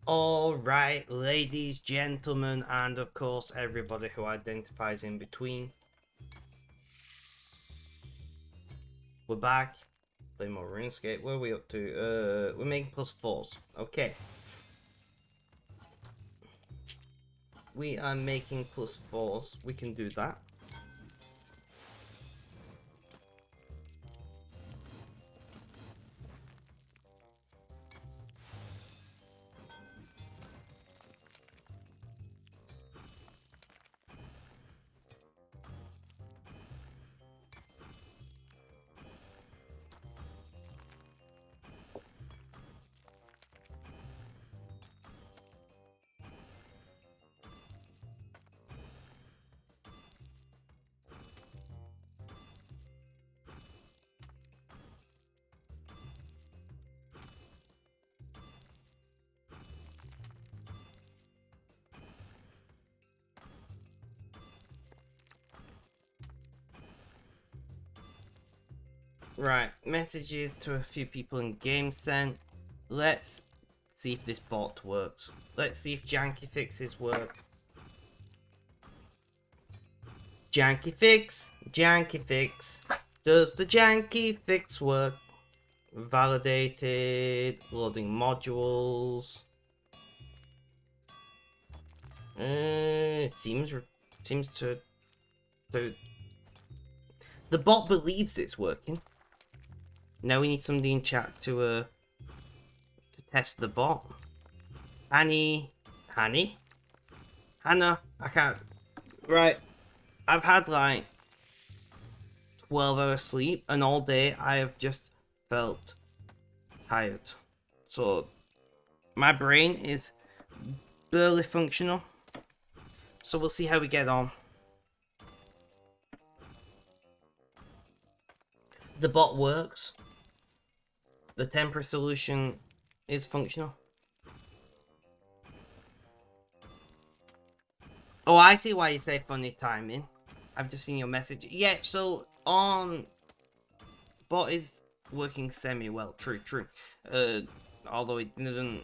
All right, ladies, gentlemen, and of course everybody who identifies in between. We're back. Play more Runescape. What are we up to? We're making +4s. Okay. We are making +4s. We can do that. Right, messages to a few people in game sent. Let's see if this bot works. Let's see if janky fixes work. Janky fix, janky fix. Does the janky fix work? Validated, loading modules. It seems to the bot believes it's working. Now we need somebody in chat to test the bot. Hannah, I can't. Right, I've had like 12 hours sleep, and all day I have just felt tired. So my brain is barely functional. So we'll see how we get on. The bot works. The temporary solution is functional. Oh, I see why you say funny timing. I've just seen your message. Yeah, so on bot is working semi well. True. Although it didn't.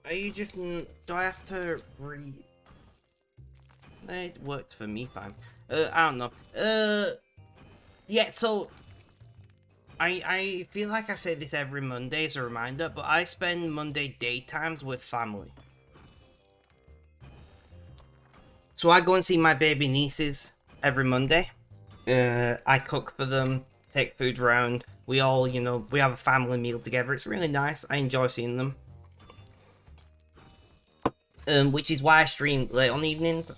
Are you just? Do I have to It worked for me fine. I don't know. Yeah. So I feel like I say this every Monday as a reminder, but I spend Monday daytimes with family. So I go and see my baby nieces every Monday. I cook for them, take food around. We all, we have a family meal together. It's really nice. I enjoy seeing them. Which is why I stream late on evenings.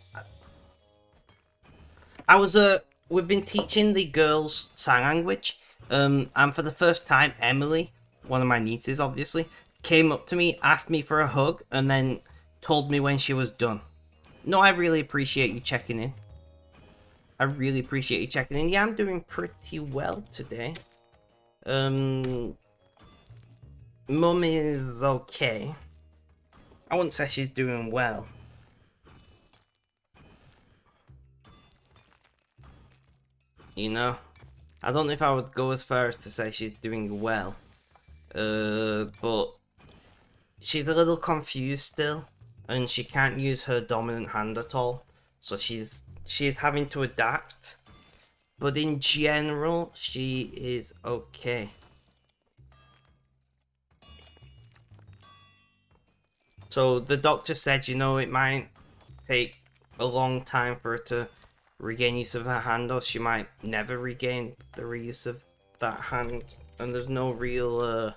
We've been teaching the girls sign language. And for the first time, Emily, one of my nieces, obviously, came up to me, asked me for a hug, and then told me when she was done. No, I really appreciate you checking in. I really appreciate you checking in. Yeah, I'm doing pretty well today. Mum is okay. I wouldn't say she's doing well. I don't know if I would go as far as to say she's doing well. But she's a little confused still, and she can't use her dominant hand at all. So she's having to adapt. But in general, she is okay. So the doctor said, it might take a long time for her to regain use of her hand, or she might never regain the reuse of that hand. And there's no real,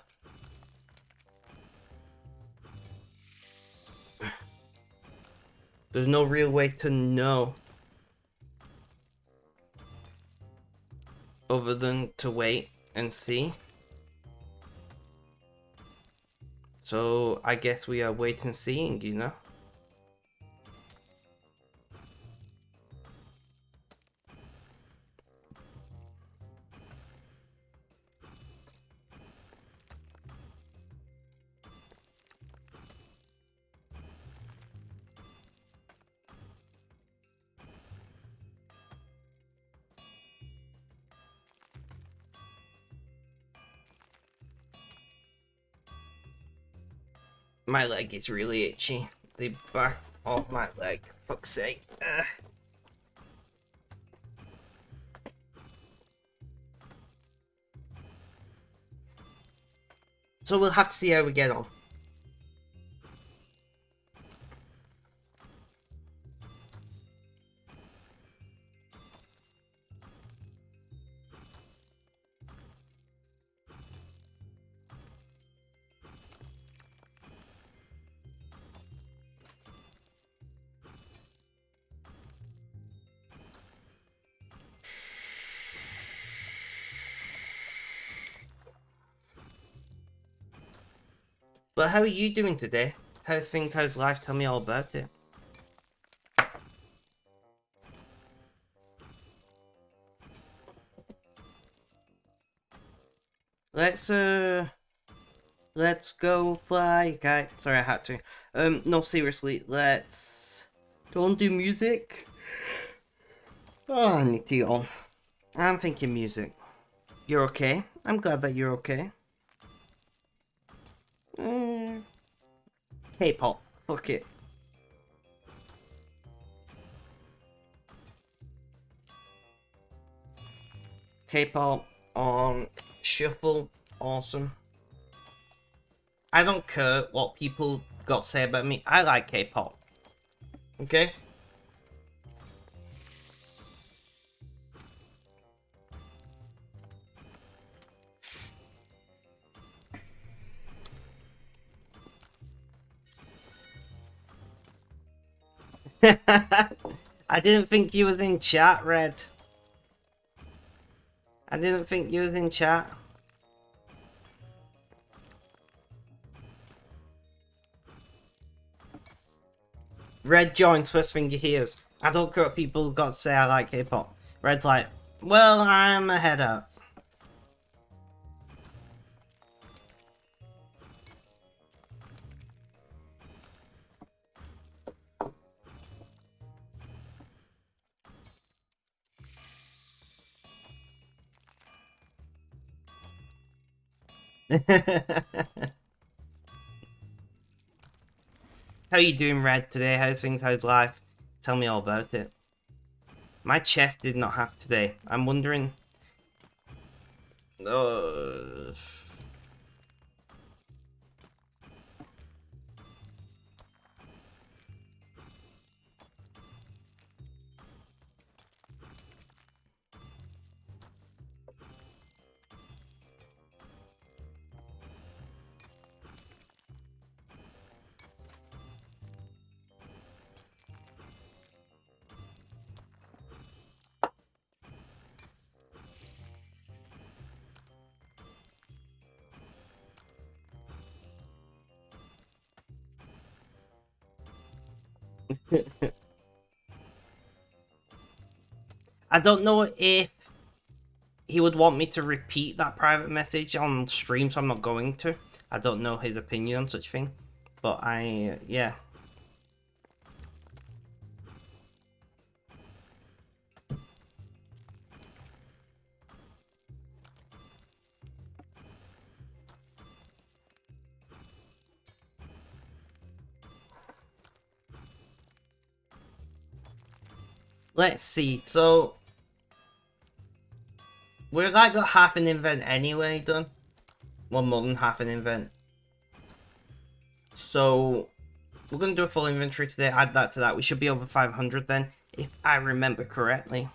there's no real way to know other than to wait and see. So I guess we are wait and seeing. My leg is really itchy. The back of my leg. Fuck's sake. So we'll have to see how we get on. But how are you doing today? How's things? How's life? Tell me all about it. Let's go fly a kite. Sorry, I had to. No, seriously, let's go and do music. Oh, I need to get on. I'm thinking music. You're okay? I'm glad that you're okay. K-pop. Fuck it. K-pop on shuffle. Awesome. I don't care what people got to say about me. I like K-pop. Okay? I didn't think you was in chat, Red. I didn't think you was in chat. Red joins, first thing he hears. I don't care what people got to say I like K-pop. Red's like, well, I'm a head up. How you doing, Red, today? How's things? How's life? Tell me all about it. My chest did not happen today. I'm wondering... I don't know if he would want me to repeat that private message on stream, so I'm not going to. I don't know his opinion on such thing. But yeah. Let's see, so... We're like got half an invent anyway done. Well, more than half an invent. So... We're going to do a full inventory today, add that to that. We should be over 500 then, if I remember correctly.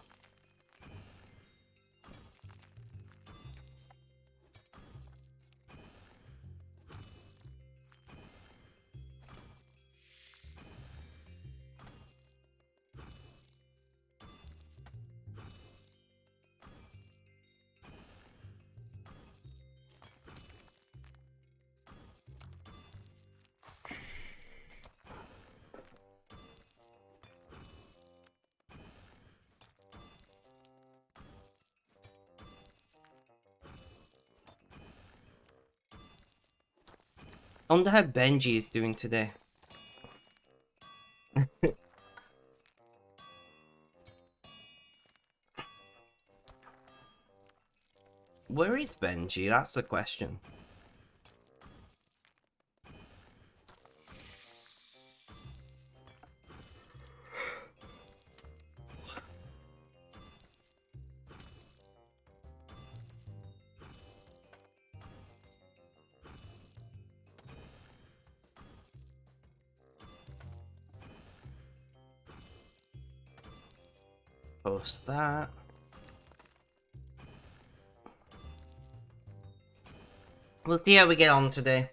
I wonder how Benji is doing today. Where is Benji? That's the question. Post that. We'll see how we get on today.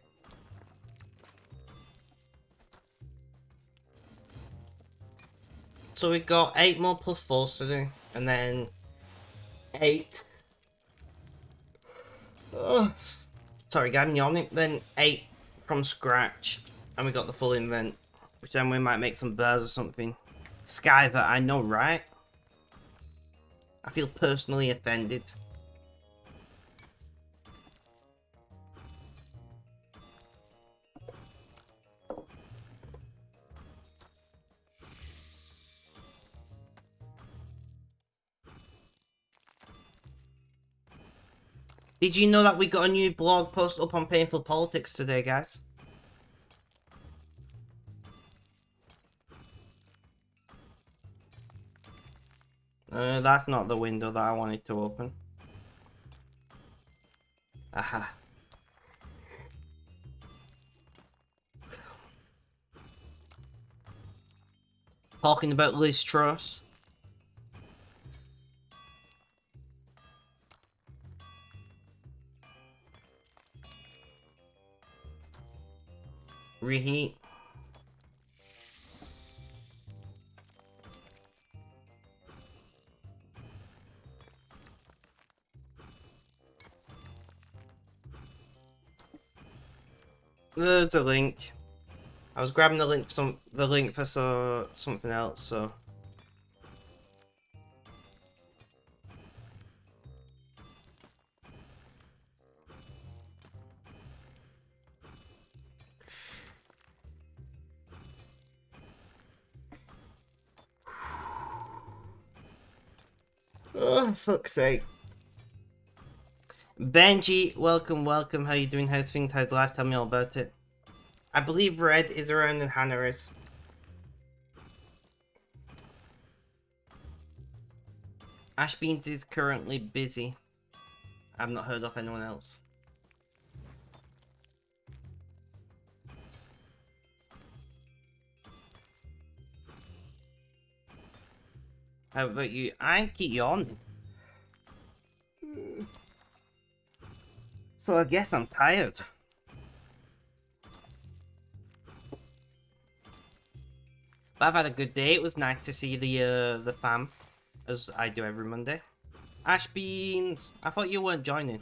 So we got 8 more +4s to do, and then 8. Sorry, guys, I'm yawning. Then 8 from scratch, and we got the full invent, which then we might make some bears or something. Skyver, I know, right? I feel personally offended. Did you know that we got a new blog post up on Painful Politics today, guys? That's not the window that I wanted to open. Aha. Talking about Liz Truss. Reheat. There's a link. I was grabbing the link for something else, so. Oh, fuck's sake. Benji, welcome, welcome. How you doing? How's things? How's life? Tell me all about it. I believe Red is around and Hannah is. Ashbeans is currently busy. I've not heard of anyone else. How about you? I keep yawning. So I guess I'm tired. But I've had a good day. It was nice to see the fam, as I do every Monday. Ashbeans, I thought you weren't joining.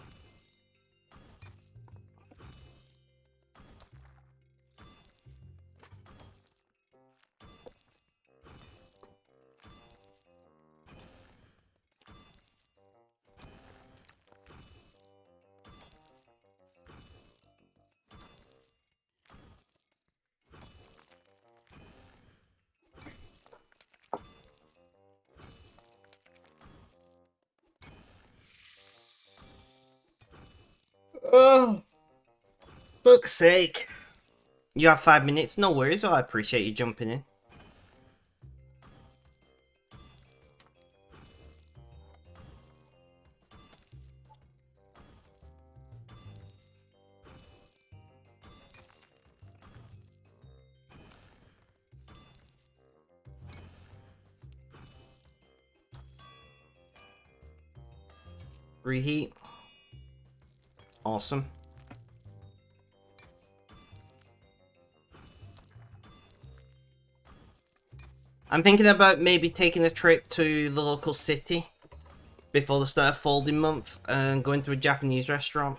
Oh, fuck's sake. You have 5 minutes, no worries, well, I appreciate you jumping in. Reheat. Awesome. I'm thinking about maybe taking a trip to the local city before the start of folding month and going to a Japanese restaurant.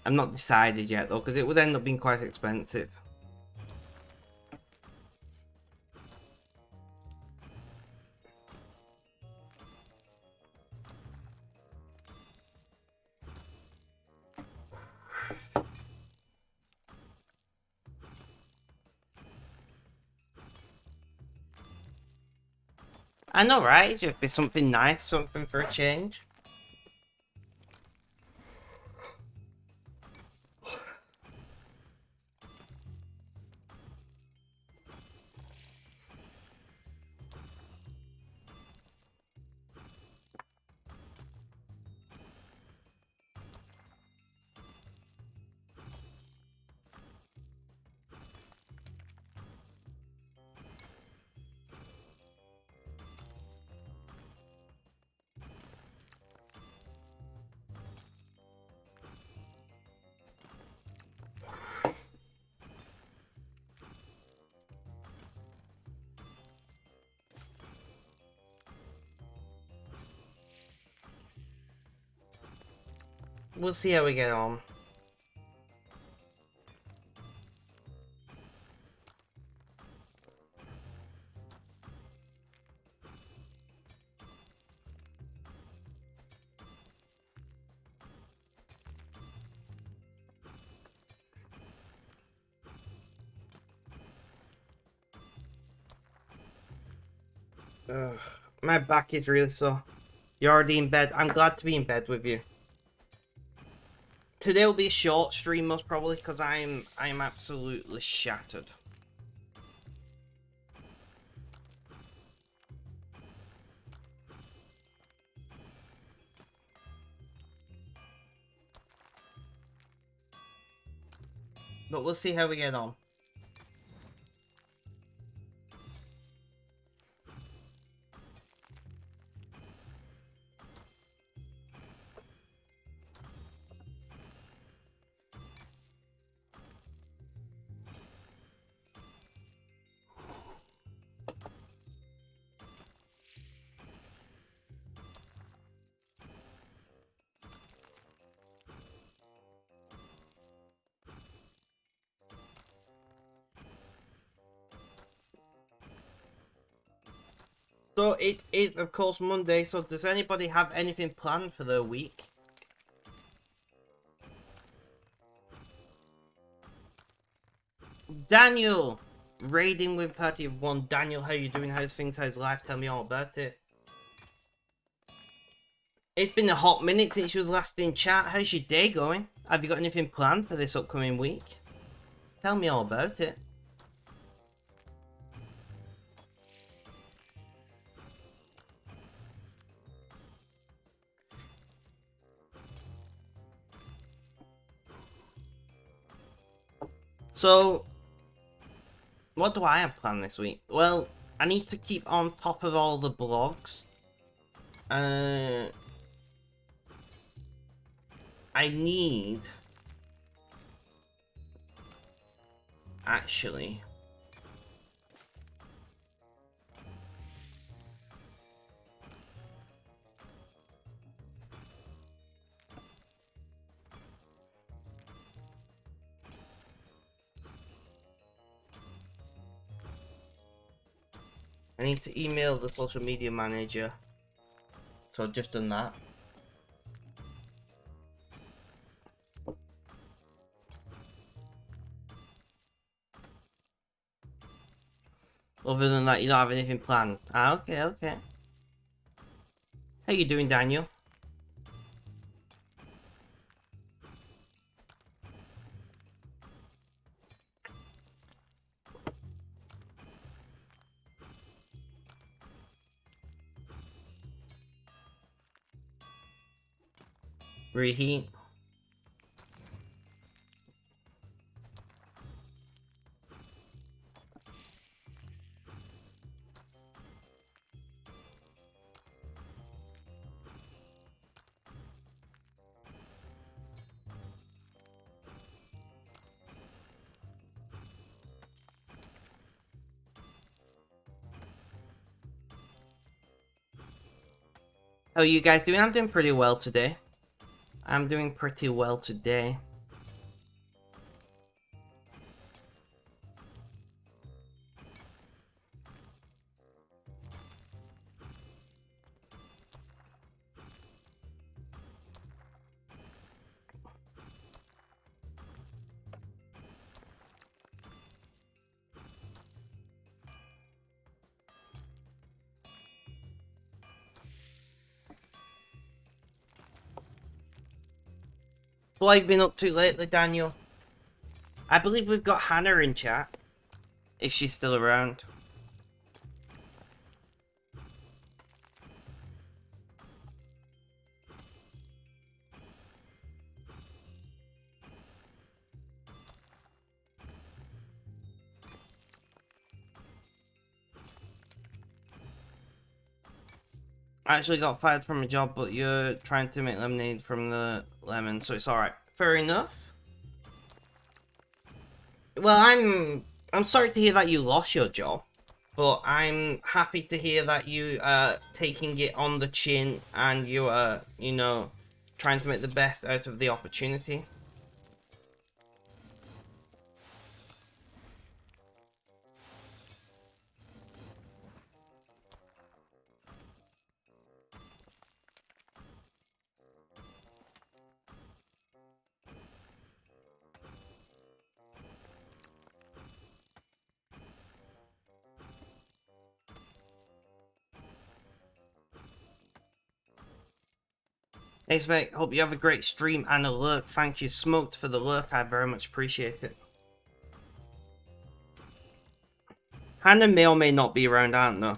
I'm not decided yet though, because it would end up being quite expensive. I know, right? It'd just be something nice, something for a change. We'll see how we get on. Ugh, my back is really sore. You're already in bed. I'm glad to be in bed with you. Today will be a short stream most probably because I'm absolutely shattered. But we'll see how we get on. So it is, of course, Monday. So does anybody have anything planned for their week? Daniel! Raiding with party of one. Daniel, how you doing? How's things? How's life? Tell me all about it. It's been a hot minute since you was last in chat. How's your day going? Have you got anything planned for this upcoming week? Tell me all about it. So, what do I have planned this week? Well, I need to keep on top of all the blogs. I need... Actually... I need to email the social media manager. So I've just done that. Other than that, you don't have anything planned. Ah, okay, okay. How you doing, Daniel? Reheat. How are you guys doing? I'm doing pretty well today. I'm doing pretty well today. What have you been up to lately, Daniel? I believe we've got Hannah in chat. If she's still around. I actually got fired from a job, but you're trying to make lemonade from the lemon, so it's alright. Fair enough. Well, I'm sorry to hear that you lost your job, but I'm happy to hear that you are taking it on the chin and you are, you know, trying to make the best out of the opportunity. Thanks, mate. Hope you have a great stream and a lurk. Thank you, Smoked, for the lurk. I very much appreciate it. Hannah may or may not be around, aren't they?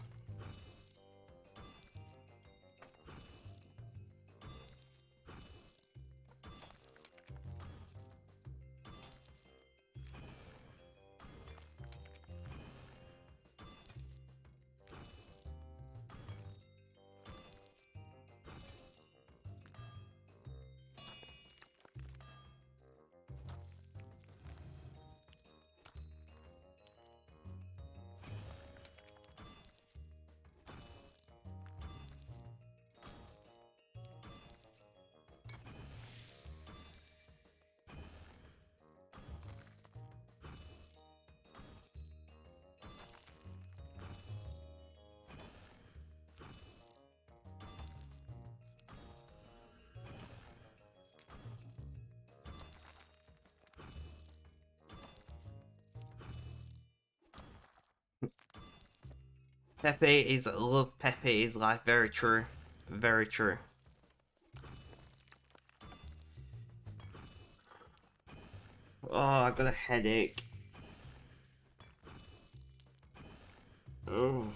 Pepe is love, Pepe is life. Very true. Very true. Oh, I got a headache. Oh.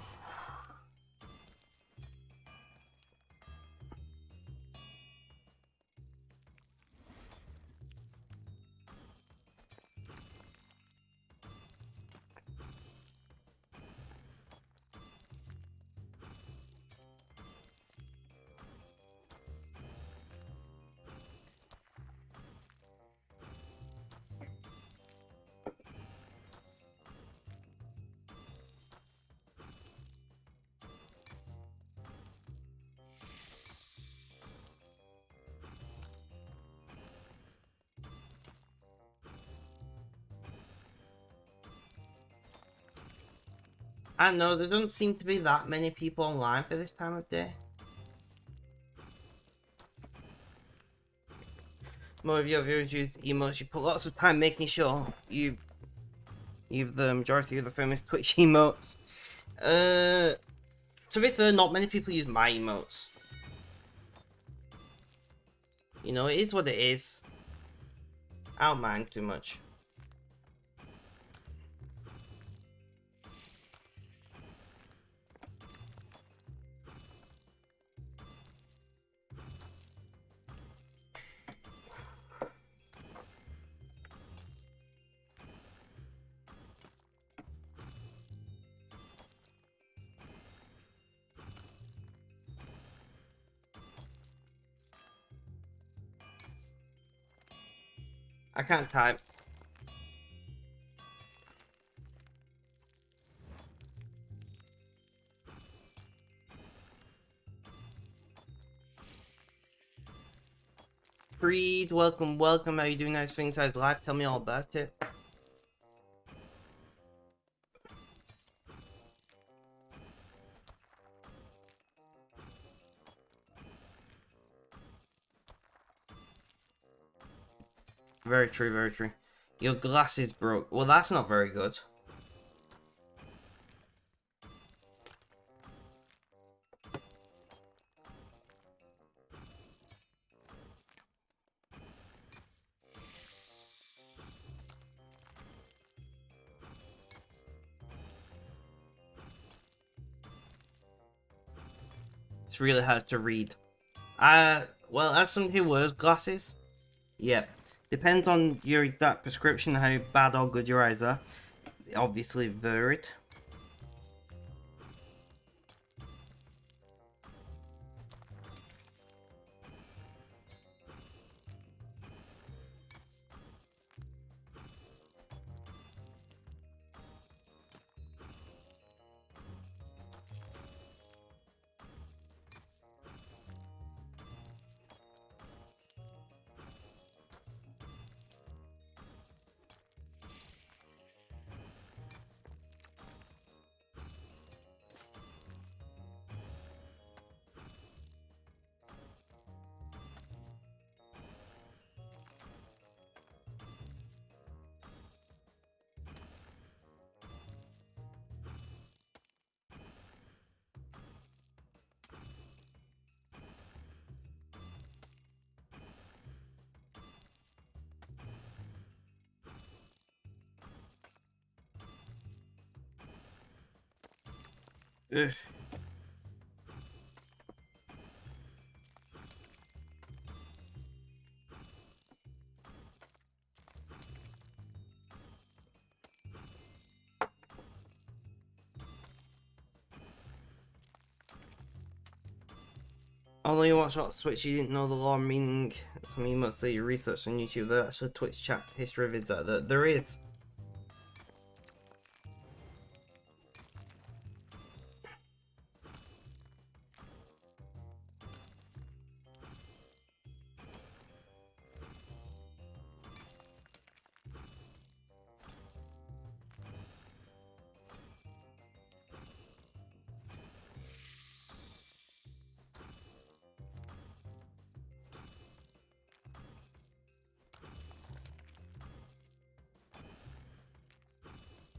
I don't know, there don't seem to be that many people online for this time of day. More of your viewers use emotes. You put lots of time making sure you use the majority of the famous Twitch emotes. To be fair, not many people use my emotes. You know, it is what it is. I don't mind too much. I can't type. Breed, welcome, welcome. How you doing? Nice things. How's life? Tell me all about it. Very true, very true. Your glasses broke. Well, that's not very good. It's really hard to read. Well, as somebody who wears glasses, yeah. Depends on your exact prescription, how bad or good your eyes are. They obviously varied. Ugh. Although you watch a lot of Twitch, you didn't know the lore, meaning some of you must say you research on YouTube. There actually Twitch chat history vids out there. There is.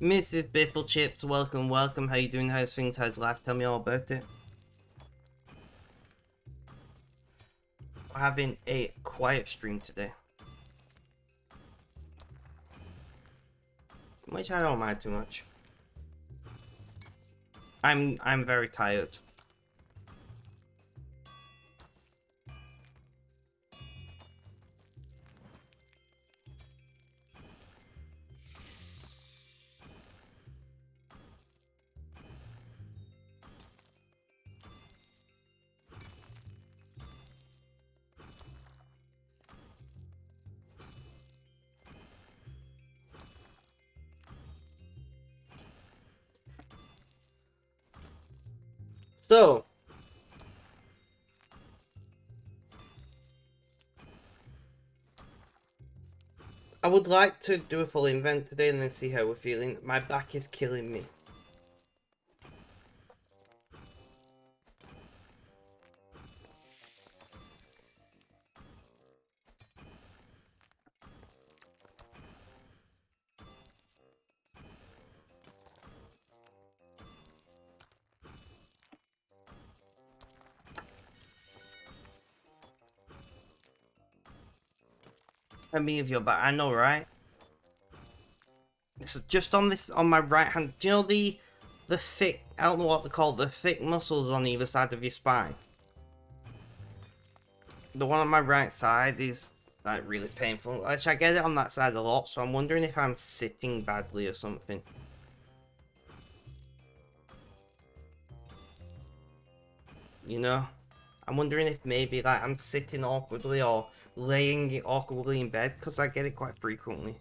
Mrs. Biffle Chips, welcome, welcome. How you doing? How's things? How's life? Tell me all about it. We're having a quiet stream today, which I don't mind too much. I'm very tired. So, I would like to do a full event today and then see how we're feeling. My back is killing me. Let me of your back. I know, right? It's just on this, on my right hand. Do you know the thick, I don't know what they're called, the thick muscles on either side of your spine? The one on my right side is like really painful. Actually, I get it on that side a lot, so I'm wondering if I'm sitting badly or something. You know? I'm wondering if maybe like I'm sitting awkwardly or laying awkwardly in bed, because I get it quite frequently.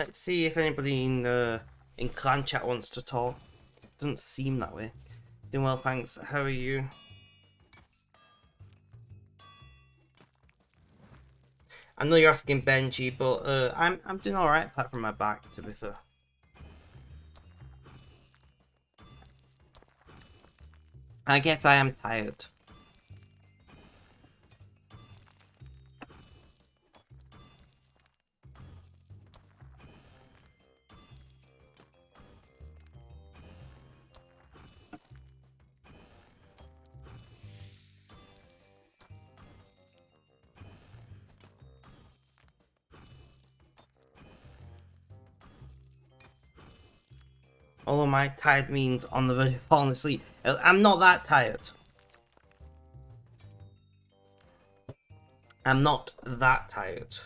Let's see if anybody in clan chat wants to talk. Doesn't seem that way. Doing well, thanks. How are you? I know you're asking Benji, but I'm doing alright apart from my back, to be fair. I guess I am tired. Although my tired means on the verge of falling asleep. I'm not that tired. I'm not that tired.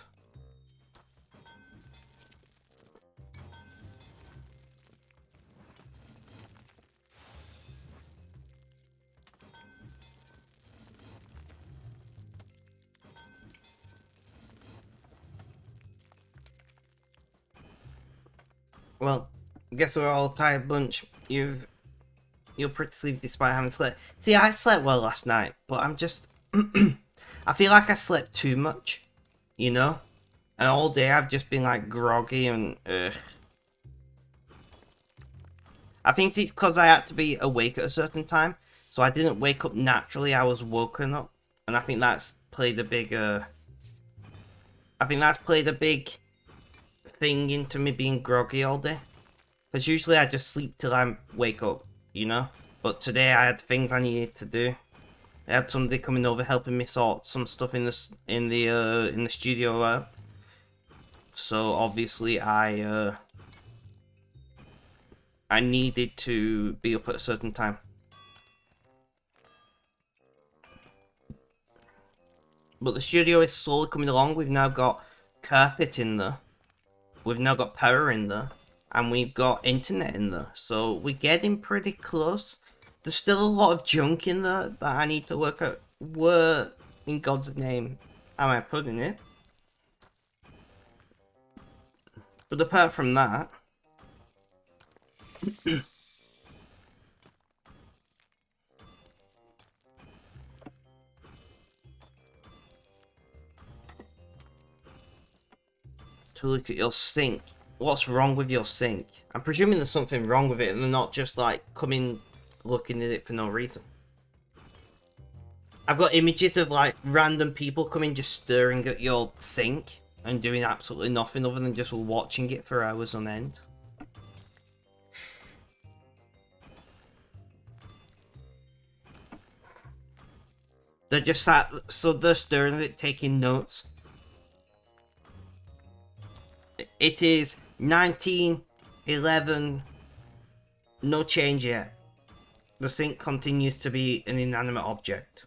Well, guess we're all a tired bunch. You're pretty sleepy despite having slept. See, I slept well last night, but I'm just I feel like I slept too much, you know? And all day I've just been like groggy and ugh. I think it's because I had to be awake at a certain time, so I didn't wake up naturally. I was woken up, and I think that's played a big. I think that's played a big thing into me being groggy all day. Because usually I just sleep till I wake up, you know. But today I had things I needed to do. I had somebody coming over helping me sort some stuff in the studio out. So obviously I needed to be up at a certain time. But the studio is slowly coming along. We've now got carpet in there. We've now got power in there. And we've got internet in there. So we're getting pretty close. There's still a lot of junk in there that I need to work out. Where in God's name am I putting it? But apart from that, to look at your sink. What's wrong with your sink? I'm presuming there's something wrong with it and they're not just like coming looking at it for no reason. I've got images of like random people coming just staring at your sink and doing absolutely nothing other than just watching it for hours on end. They're just sat, so they're staring at it, taking notes. It is 1911. No change yet. The sink continues to be an inanimate object.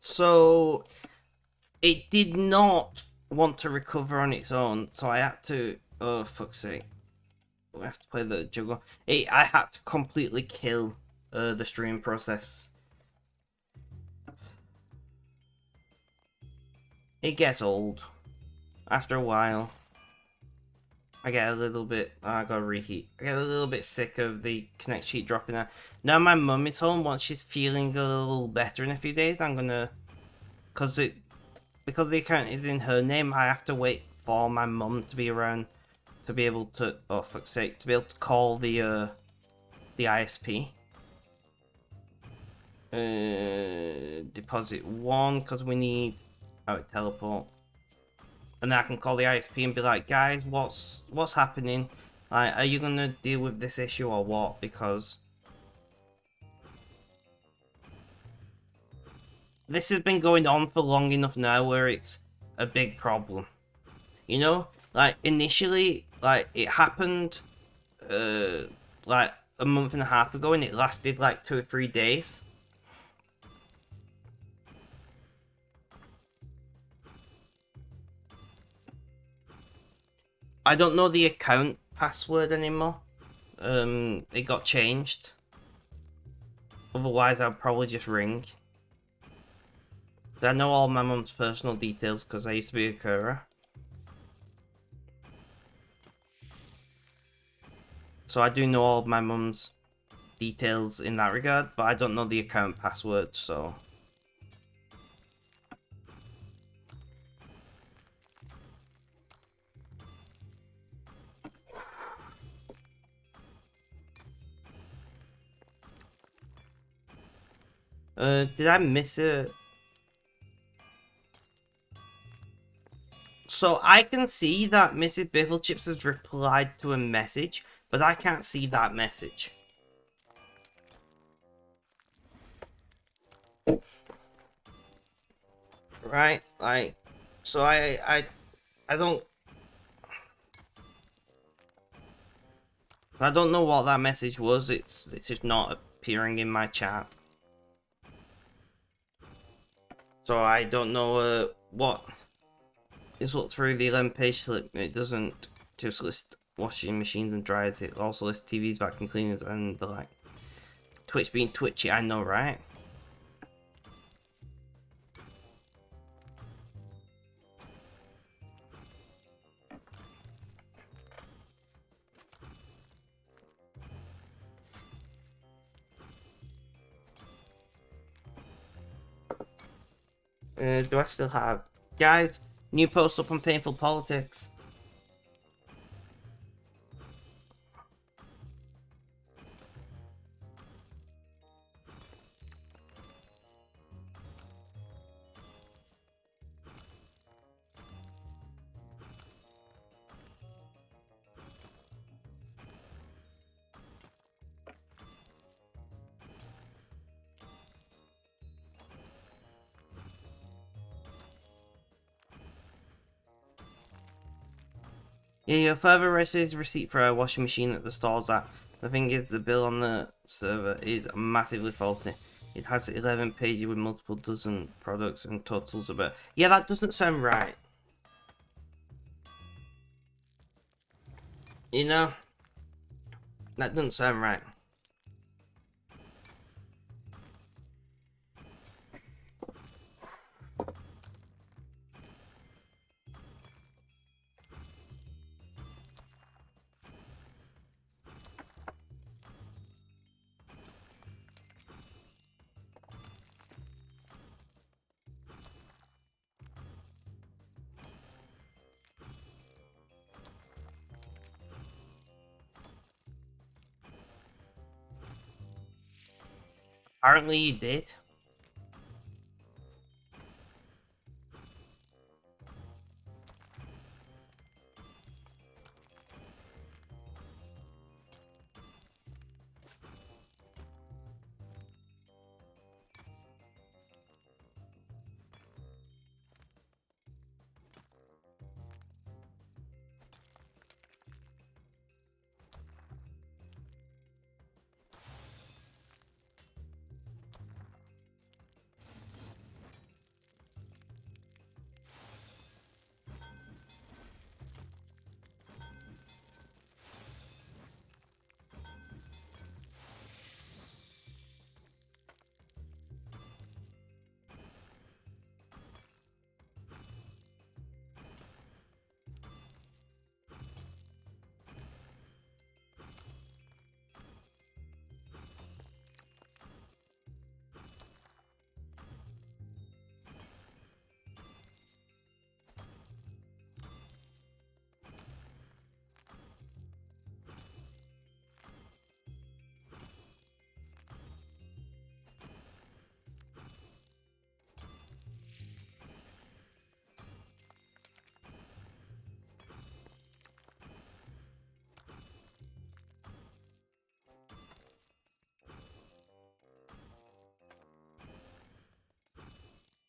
So it did not want to recover on its own, so I had to. Oh fuck's sake! We have to play the juggle. I had to completely kill the stream process. It gets old after a while. I get a little bit. I gotta reheat. I get a little bit sick of the connect sheet dropping out. Now my mum is home. Once she's feeling a little better in a few days, I'm gonna, because the account is in her name. I have to wait for my mum to be around to be able to. Oh fuck's sake! To be able to call the ISP. Deposit 1 because we need. Oh, teleport. And then I can call the ISP and be like, guys, what's happening? Like, are you gonna deal with this issue or what? Because this has been going on for long enough now where it's a big problem. You know? Like, initially, like, it happened, like, a month and a half ago and it lasted, like, 2 or 3 days. I don't know the account password anymore. It got changed. Otherwise, I'd probably just ring. I know all my mum's personal details because I used to be a carer. So I do know all of my mum's details in that regard, but I don't know the account password, so... did I miss it? So I can see that Mrs. Bifflechips has replied to a message, but I can't see that message. Right? Like, so I don't I don't know what that message was. It's just not appearing in my chat. So I don't know what. Just look through the 11-page slip. It doesn't just list washing machines and dryers. It also lists TVs, vacuum cleaners, and the like. Twitch being twitchy, I know, right? Do I still have... Guys, new post up on Painful Politics. Yeah, your father receives receipt for a washing machine at the stores. That the thing is, the bill on the server is massively faulty. It has 11 pages with multiple dozen products and totals about. Yeah, that doesn't sound right. You know, that doesn't sound right. Apparently, you did.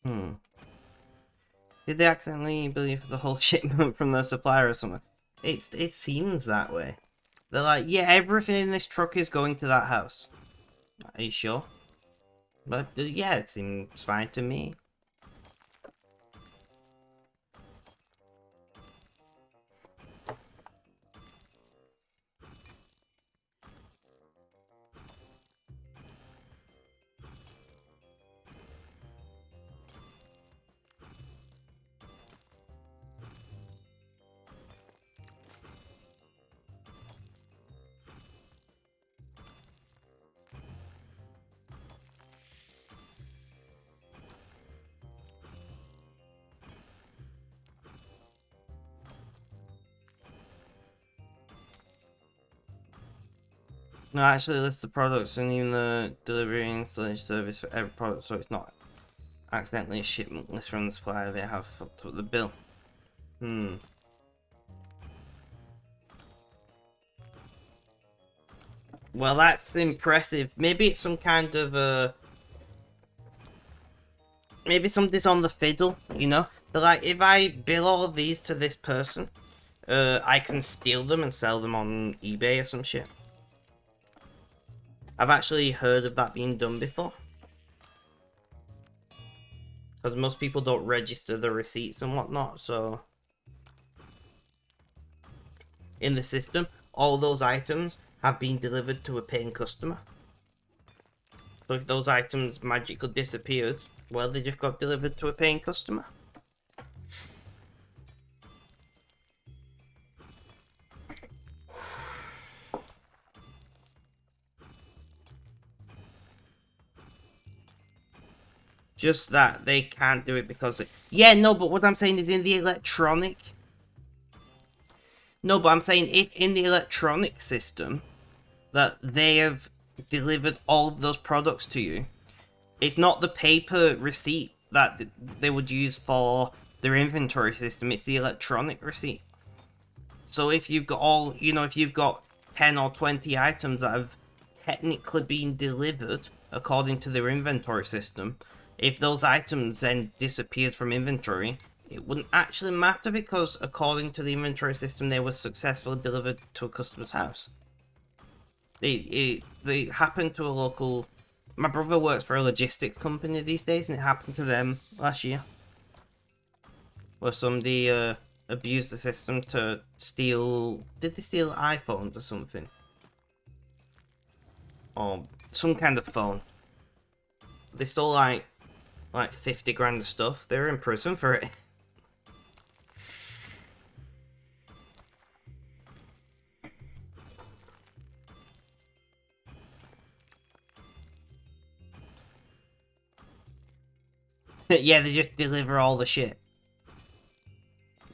Hmm. Did they accidentally bill you for the whole shipment from the supplier or something? It seems that way. They're like, yeah, everything in this truck is going to that house. Are you sure? But yeah, it seems fine to me. No, actually lists the products and even the delivery and installation service for every product, so it's not accidentally a shipment list from the supplier. They have fucked up the bill. Hmm. Well, that's impressive. Maybe it's some kind of maybe somebody's on the fiddle, you know? They're like, if I bill all of these to this person, I can steal them and sell them on eBay or some shit. I've actually heard of that being done before. Because most people don't register the receipts and whatnot, so... In the system, all those items have been delivered to a paying customer. So if those items magically disappeared, well, they just got delivered to a paying customer. Just that they can't do it because... Yeah, no, but what I'm saying is in the electronic... No, but I'm saying if in the electronic system that they have delivered all of those products to you, it's not the paper receipt that they would use for their inventory system, it's the electronic receipt. So if you've got all, if you've got 10 or 20 items that have technically been delivered according to their inventory system, if those items then disappeared from inventory, it wouldn't actually matter because according to the inventory system, they were successfully delivered to a customer's house. They happened to a local... My brother works for a logistics company these days, and it happened to them last year. Where somebody abused the system to steal... Did they steal iPhones or something? Or some kind of phone. They stole like 50 grand of stuff. They were in prison for it. Yeah, they just deliver all the shit.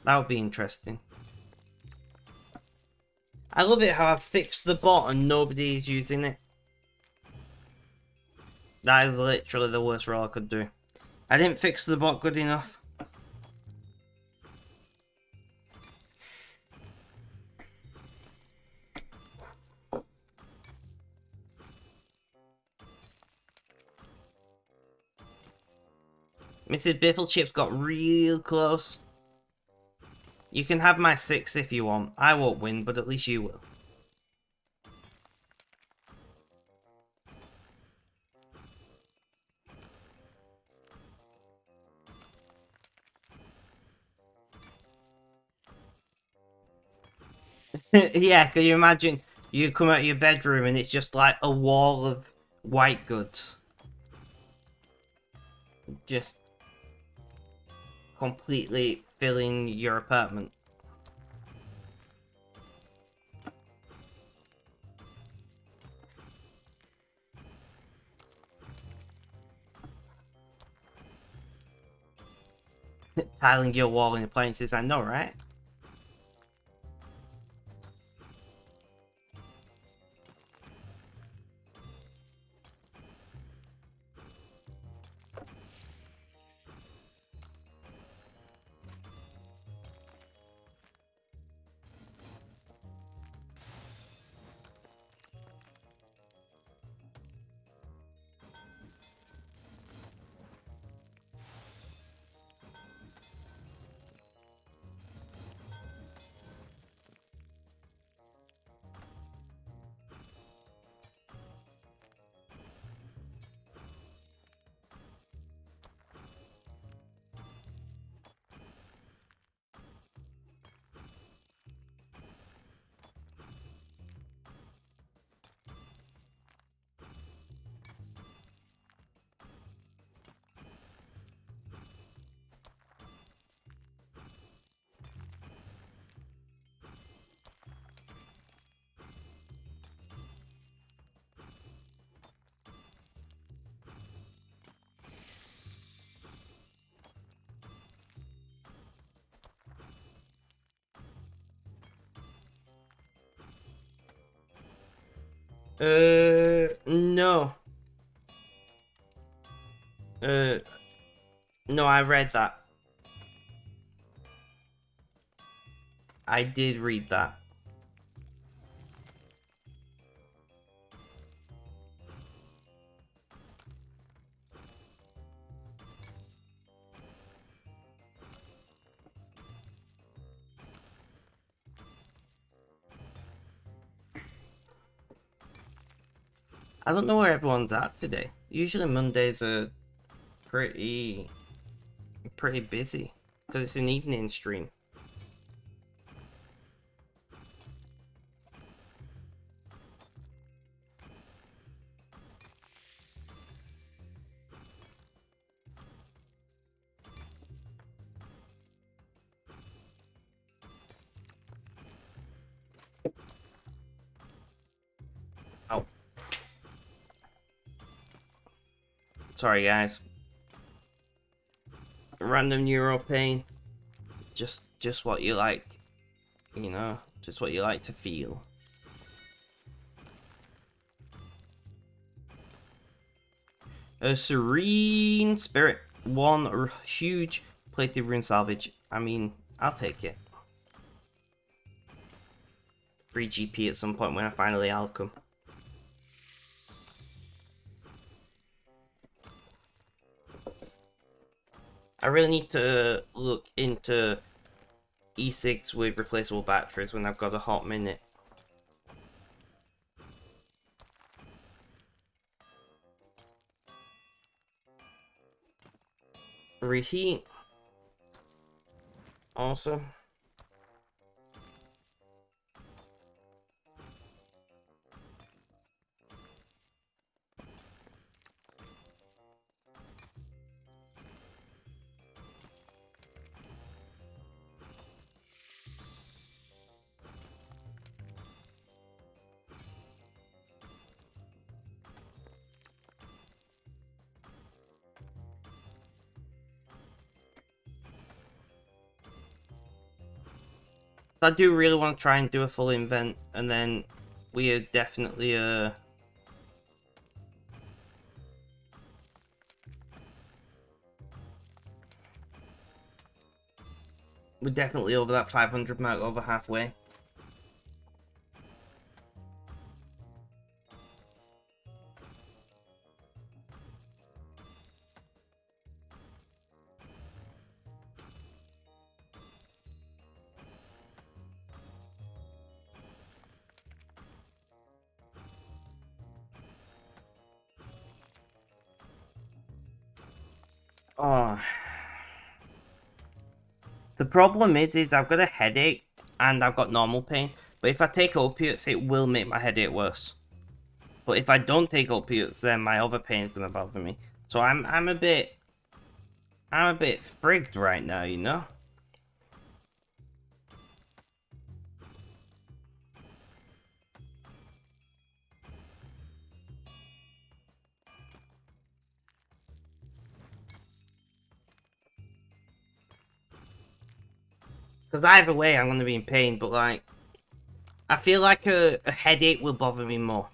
That would be interesting. I love it how I've fixed the bot and nobody's using it. That is literally the worst role I could do. I didn't fix the bot good enough. Mrs. Bifflechips got real close. You can have my 6 if you want. I won't win, but at least you will. Yeah, can you imagine you come out of your bedroom and it's just like a wall of white goods? Just completely filling your apartment. Tiling your wall in appliances, I know, right? No. No, I read that. I did read that. I don't know where everyone's at today. Usually Mondays are pretty busy because it's an evening stream. Oh, sorry guys. Random neuro pain. Just what you like, you know, just what you like to feel. A serene spirit. One huge plated rune salvage. I mean, I'll take it. Free GP at some point when I finally alchem. I really need to look into E6 with replaceable batteries when I've got a hot minute. Reheat. Also. I do really want to try and do a full invent, and then we are definitely we're definitely over that 500 mark, over halfway. Oh. The problem is I've got a headache and I've got normal pain. But if I take opiates, it will make my headache worse. But if I don't take opiates, then my other pain is gonna bother me. So I'm a bit frigged right now, you know? Because either way, I'm gonna be in pain. But like, I feel like a headache will bother me more.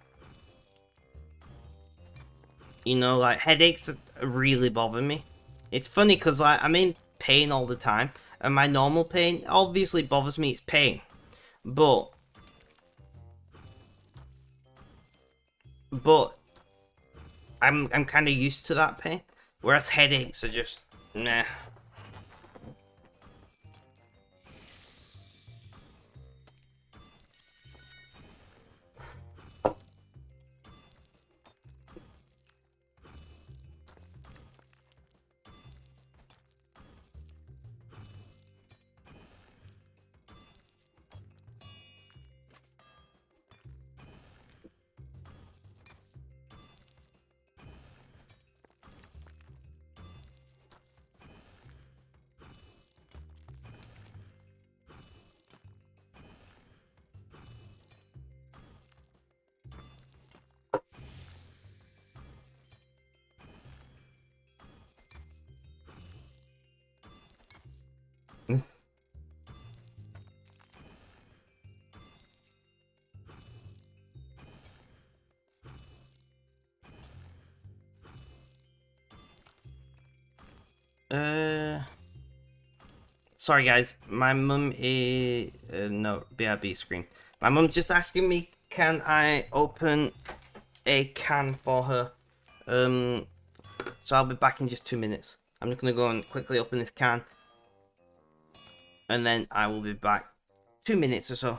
You know, like headaches really bother me. It's funny because like I'm in pain all the time, and my normal pain obviously bothers me. It's pain, but I'm kind of used to that pain. Whereas headaches are just nah. Sorry guys, my mum is no BRB screen. My mum's just asking me, can I open a can for her? So I'll be back in just 2 minutes. I'm just gonna go and quickly open this can, and then I will be back 2 minutes or so.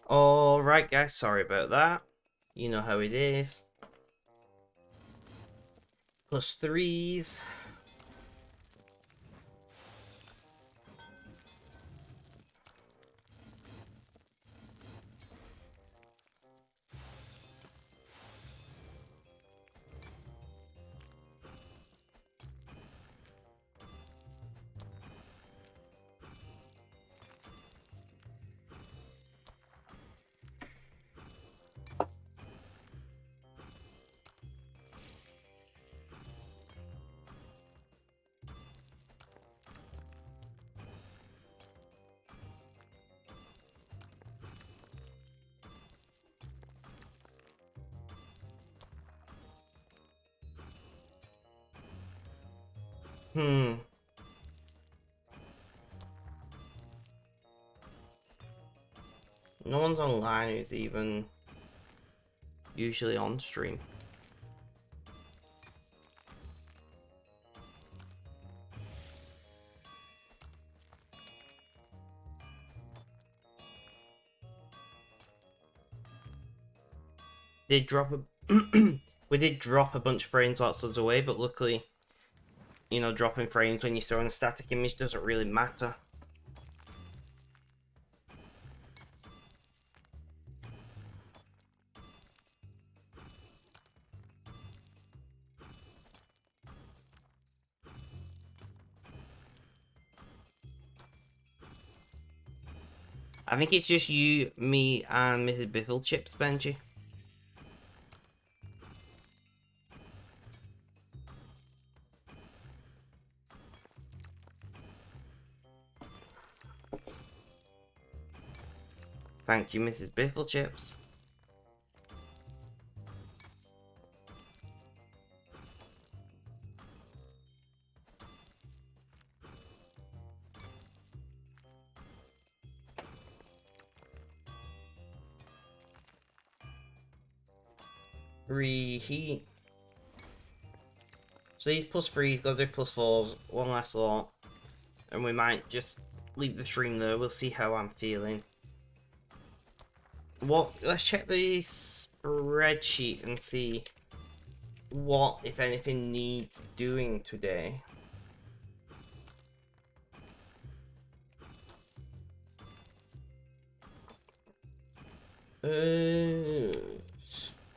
Alright guys, sorry about that. You know how it is. Plus threes. Hmm. No one's online who's even usually on stream. Did drop a we did drop a bunch of frames whilst I was away, but luckily, you know, dropping frames when you're throwing a static image doesn't really matter. I think it's just you, me, and Mrs. Biffle Chips, Benji. Thank you, Mrs. Biffle Chips. Reheat. So these plus threes, gotta do plus fours, one last lot. And we might just leave the stream there, we'll see how I'm feeling. Let's check the spreadsheet and see what, if anything, needs doing today.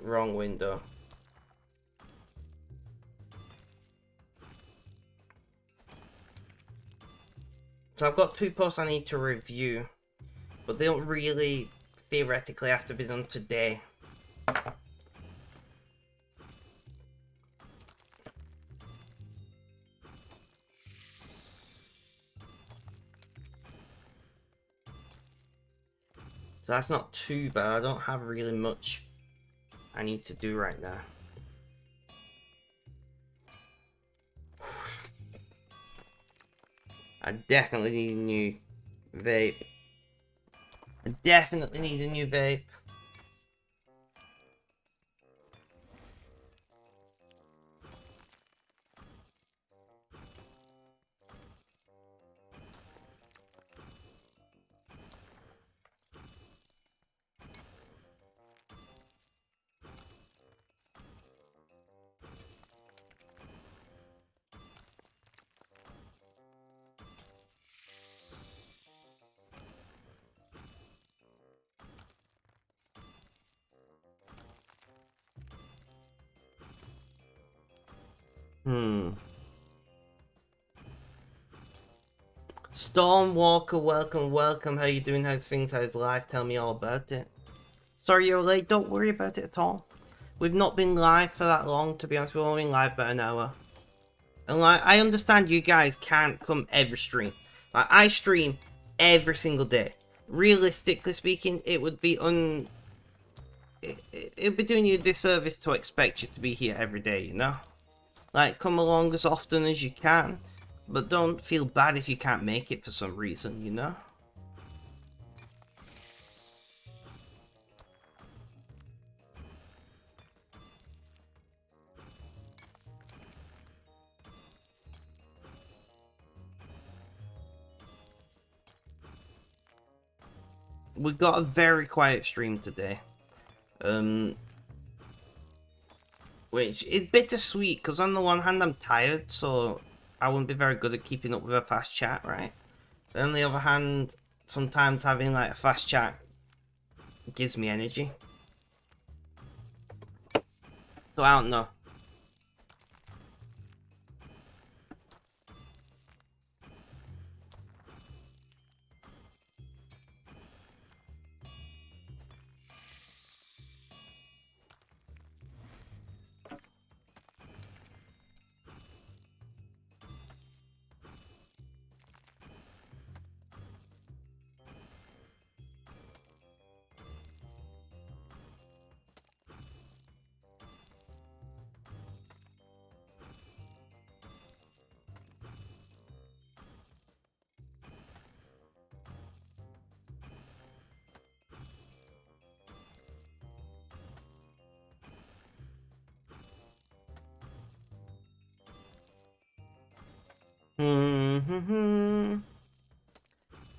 Wrong window. So I've got 2 posts I need to review, but they don't really theoretically have to be done today. So that's not too bad. I don't have really much I need to do right now. I definitely need a new vape. I definitely need a new vape. Stormwalker, welcome. How you doing? How's things? How's life? Tell me all about it. Sorry you're late. Don't worry about it at all. We've not been live for that long, to be honest. We've only been live about an hour. And like, I understand you guys can't come every stream. Like, I stream every single day. Realistically speaking, it would be it'd be doing you a disservice to expect you to be here every day, you know? Like, come along as often as you can, but don't feel bad if you can't make it for some reason, you know? we got a very quiet stream today. Which is bittersweet, because on the one hand I'm tired, so I wouldn't be very good at keeping up with a fast chat, right? But on the other hand, sometimes having like a fast chat gives me energy. So I don't know.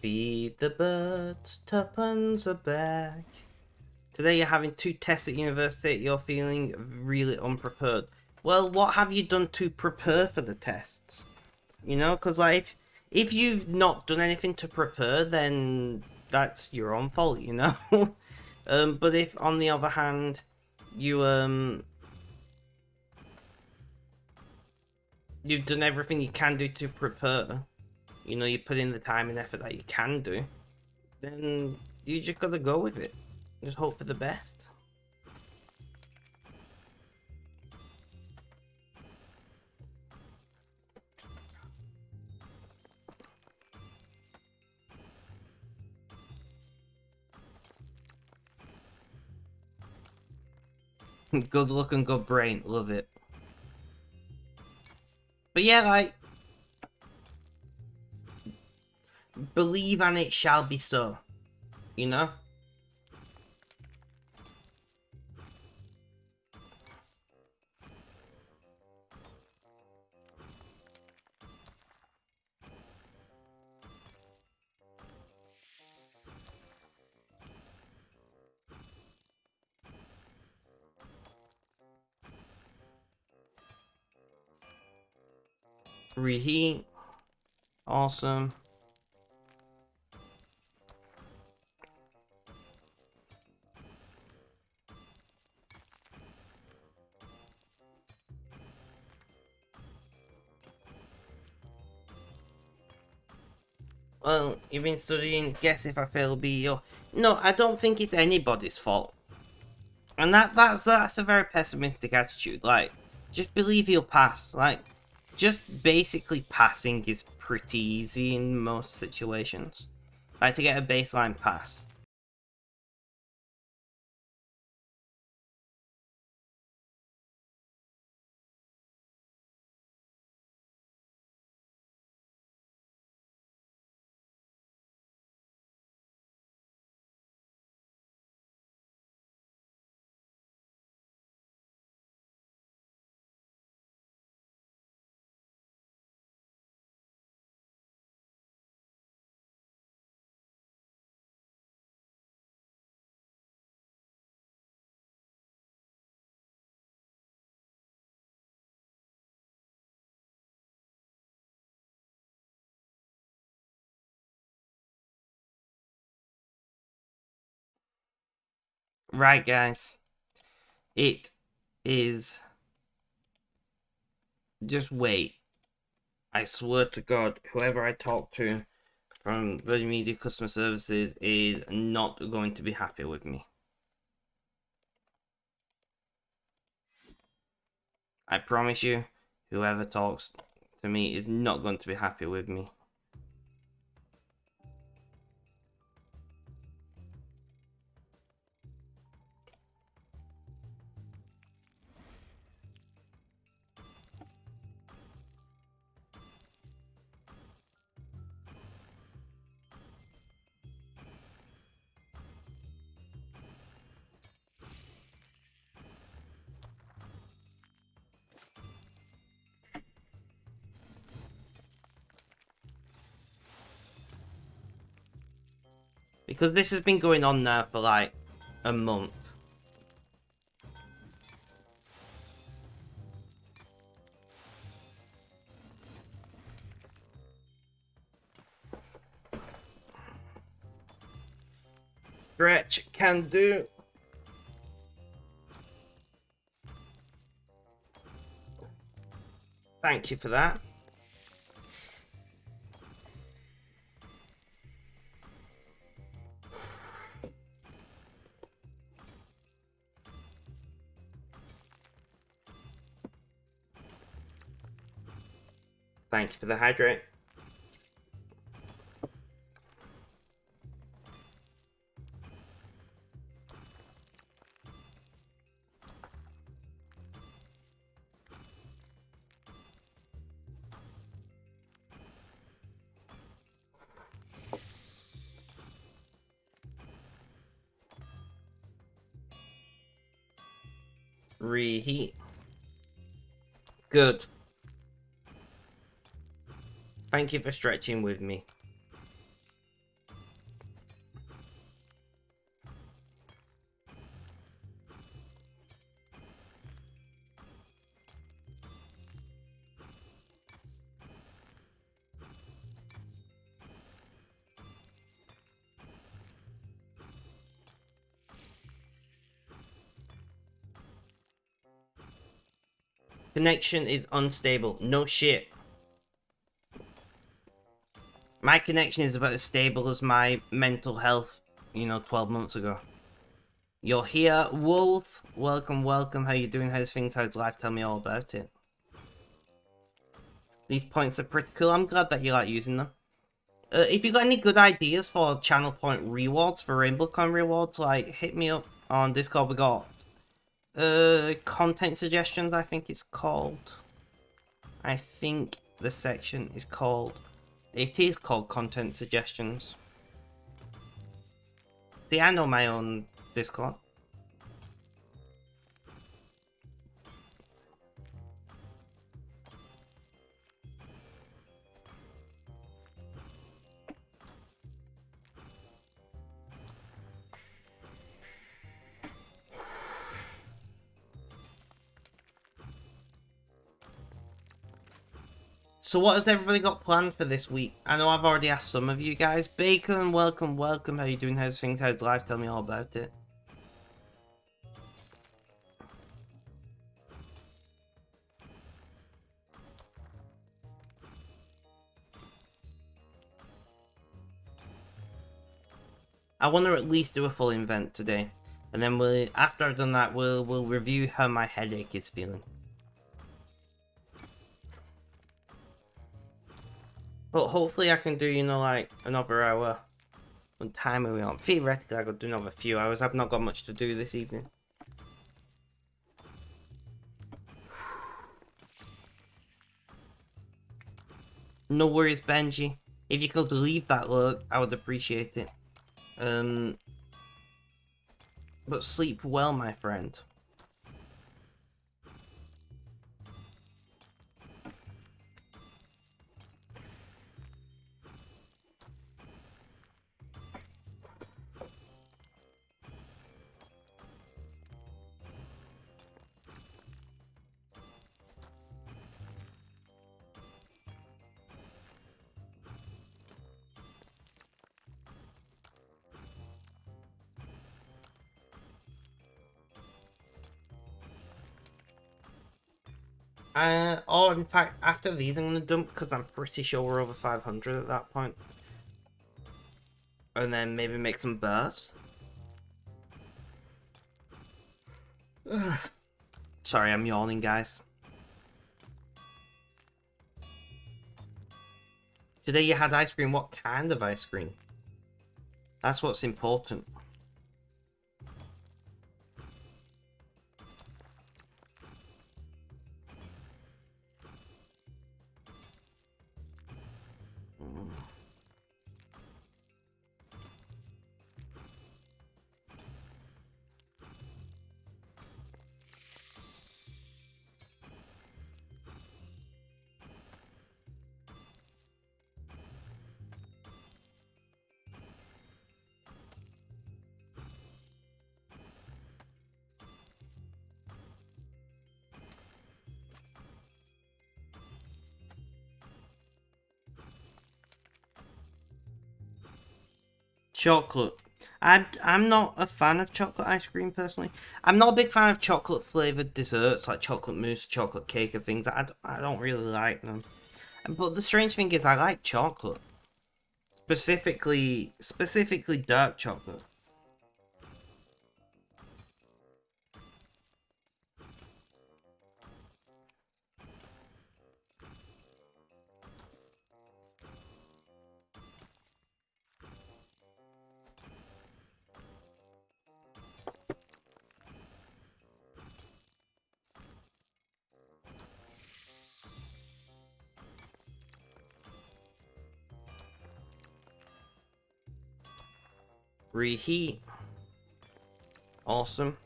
Feed the birds, tuppence a bag. Today you're having 2 tests at university, you're feeling really unprepared. Well, what have you done to prepare for the tests? You know, because like, if you've not done anything to prepare, then that's your own fault, you know? But if, on the other hand, you've done everything you can do to prepare, you know, you put in the time and effort that you can do, then you just gotta go with it. Just hope for the best. Good luck and good brain, love it. But yeah, like, believe and it shall be so, you know? Reheat. Awesome. Well, you've been studying, guess if I fail will be your... No, I don't think it's anybody's fault. And that's a very pessimistic attitude. Like, just believe you'll pass. Like, just basically passing is pretty easy in most situations. Like, to get a baseline pass. Right, guys. It is... Just wait. I swear to God, whoever I talk to from Virgin Media Customer Services is not going to be happy with me. I promise you, whoever talks to me is not going to be happy with me. because this has been going on now for like a month. Stretch can do. Thank you for that. Thank you for the hydrate. Reheat. Good. Thank you for stretching with me. Connection is unstable. No shit. My connection is about as stable as my mental health, 12 months ago. You're here, Wolf. Welcome, welcome. How you doing? How's things? How's life? Tell me all about it. These points are pretty cool. I'm glad that you like using them. If you got any good ideas for channel point rewards, for RainbowCon rewards, like, hit me up on Discord. We got content suggestions, I think it's called. I think the section is called... It is called content suggestions. See, I know my own Discord. So what has everybody got planned for this week? I know I've already asked some of you guys. Bacon, welcome, welcome. How you doing? How's things? How's life? Tell me all about it. I want to at least do a full event today. And then after I've done that, we'll review how my headache is feeling. But hopefully I can do, like, another hour. What time are we on? Theoretically, I could do another few hours. I've not got much to do this evening. No worries, Benji. If you could leave that look, I would appreciate it. But sleep well, my friend. Or in fact, after these I'm gonna dump, because I'm pretty sure we're over 500 at that point. And then maybe make some bursts. Sorry, I'm yawning, guys. Today you had ice cream. What kind of ice cream? That's what's important. Chocolate. I'm not a fan of chocolate ice cream personally. I'm not a big fan of chocolate flavored desserts like chocolate mousse, chocolate cake, and things. I don't really like them. But the strange thing is, I like chocolate, specifically dark chocolate. Reheat. Awesome.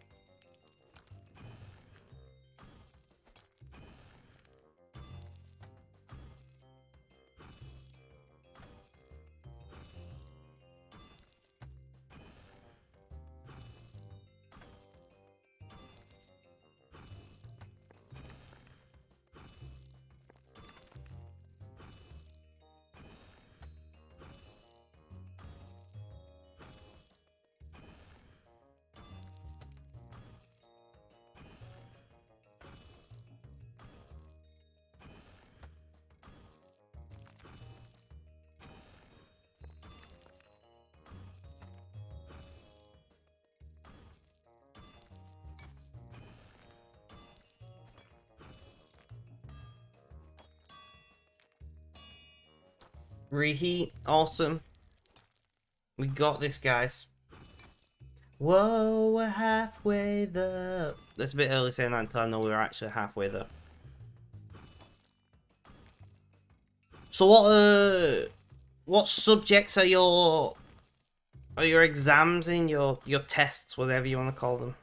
Reheat. Awesome. We got this, guys. Whoa, we're halfway there. That's a bit early saying that until I know we're actually halfway there. So what subjects are your exams in, your tests, whatever you want to call them?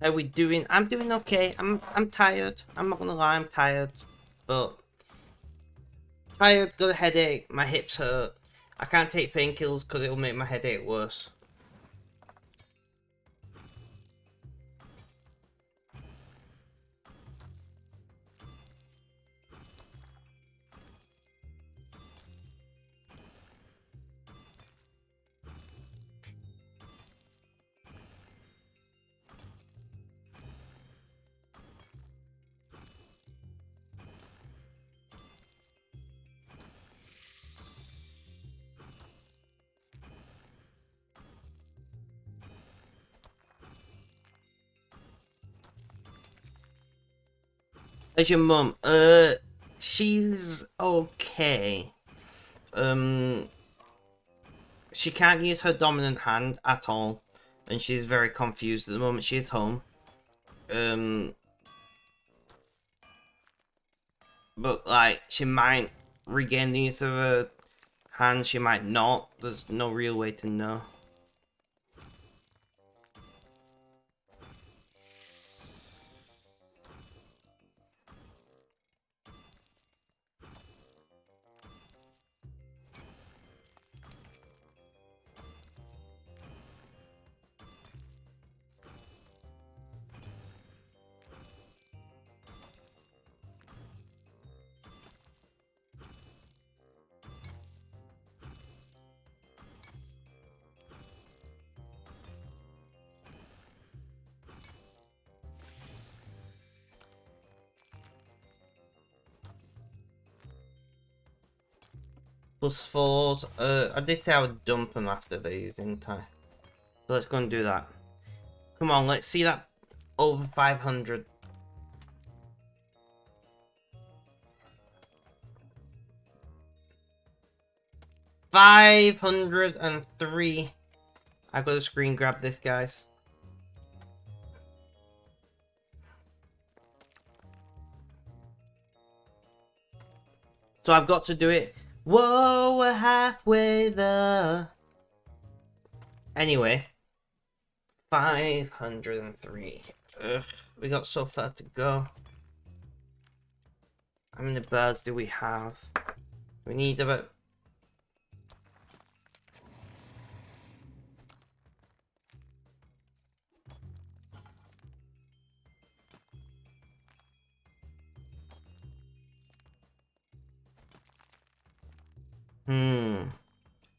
How we doing? I'm doing okay. I'm tired. I'm not gonna lie, I'm tired. But tired, got a headache, my hips hurt. I can't take painkillers because it'll make my headache worse. How's your mum? She's okay. Um, she can't use her dominant hand at all, and she's very confused at the moment. She's home. Um, but like she might regain the use of her hand. She might not. There's no real way to know. Plus fours. I did say I would dump them after these, didn't I? So let's go and do that. Come on, let's see that over 500. $503. I've got to screen grab this, guys. So I've got to do it. Whoa, we're halfway there. Anyway. 503. Ugh, we got so far to go. How many birds do we have? We need about...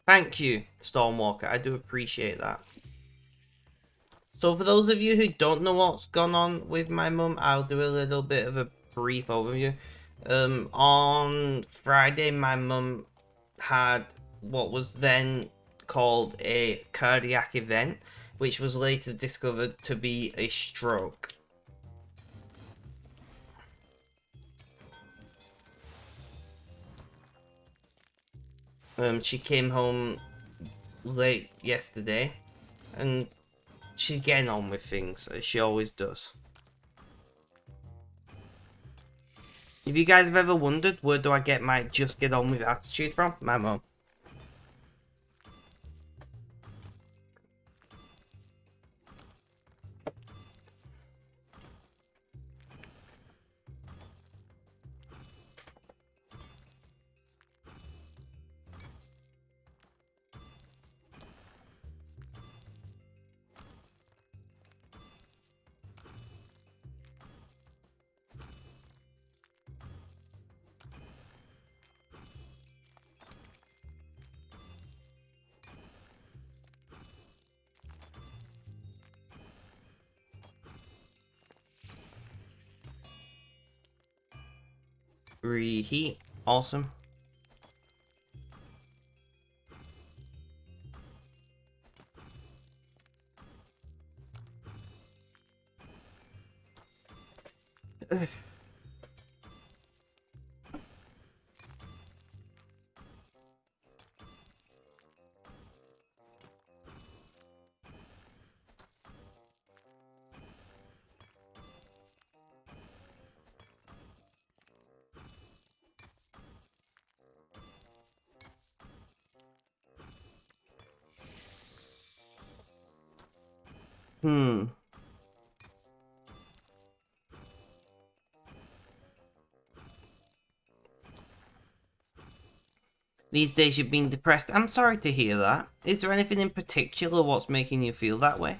Thank you, Stormwalker. I do appreciate that. So for those of you who don't know what's gone on with my mum, I'll do a little bit of a brief overview. On Friday, my mum had what was then called a cardiac event, which was later discovered to be a stroke. She came home late yesterday, and she's getting on with things, as she always does. If you guys have ever wondered, where do I get my just get on with attitude from? My mum. Reheat. Awesome. These days you've been depressed. I'm sorry to hear that. Is there anything in particular what's making you feel that way?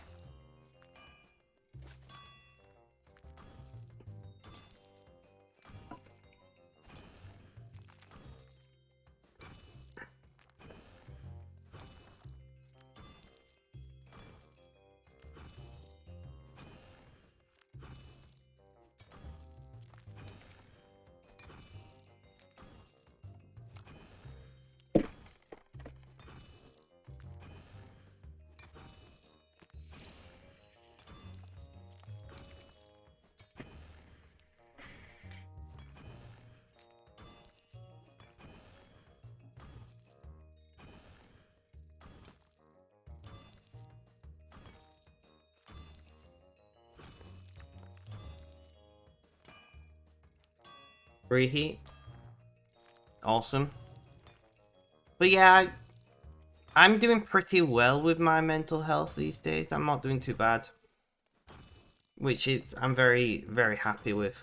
Reheat. Awesome. But yeah, I'm doing pretty well with my mental health these days. I'm not doing too bad. Which is, I'm very, very happy with.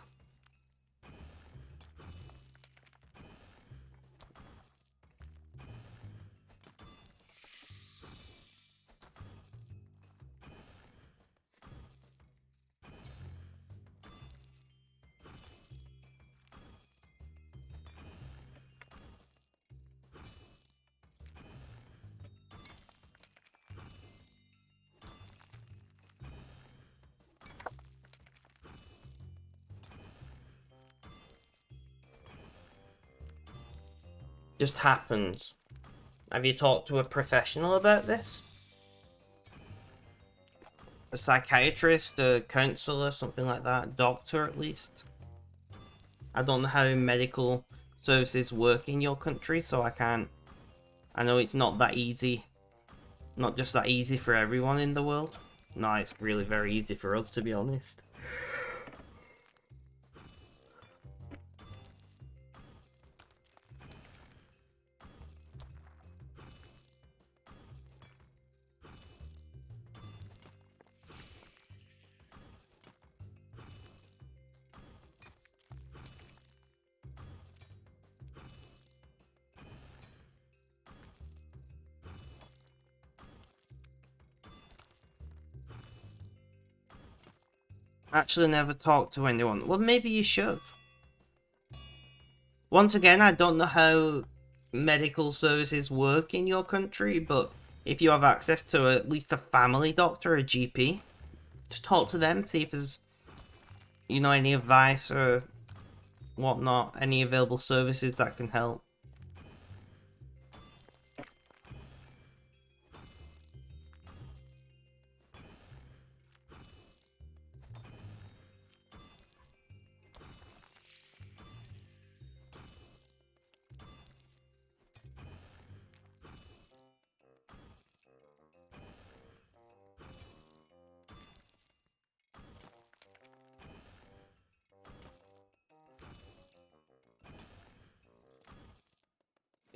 Just happens. Have you talked to a professional about this? a psychiatrist, a counselor, something like that, doctor at least. I don't know how medical services work in your country, so I can't. I know it's not that easy, not just that easy for everyone in the world. No, it's really very easy for us, to be honest. Actually never talked to anyone. Well, maybe you should. Once again, I don't know how medical services work in your country, but if you have access to at least a family doctor, a GP, just talk to them, see if there's, any advice or whatnot, any available services that can help.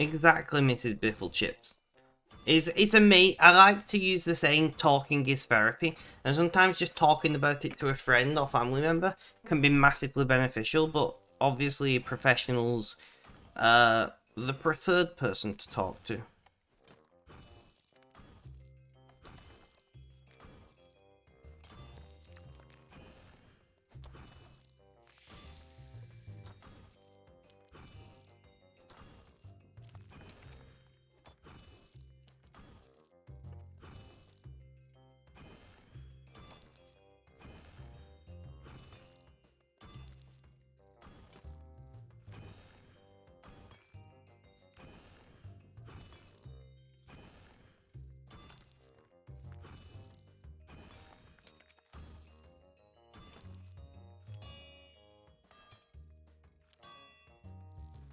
Exactly, Mrs. Bifflechips. It's a mate. I like to use the saying "talking is therapy," and sometimes just talking about it to a friend or family member can be massively beneficial. But obviously, professionals, the preferred person to talk to.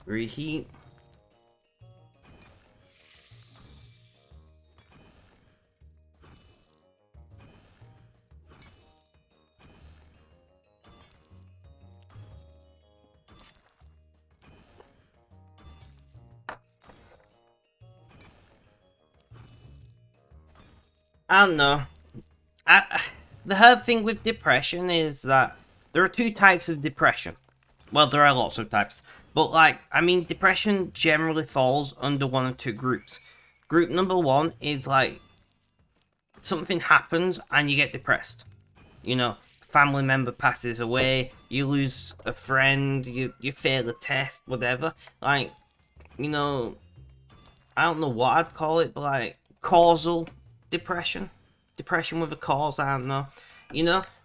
Reheat. I don't know. The hard thing with depression is that there are two types of depression. Well, there are lots of types. But, depression generally falls under one of two groups. Group number one is something happens and you get depressed. Family member passes away, you lose a friend, you fail a test, whatever. You know, I don't know what I'd call it, but causal depression. Depression with a cause, I don't know.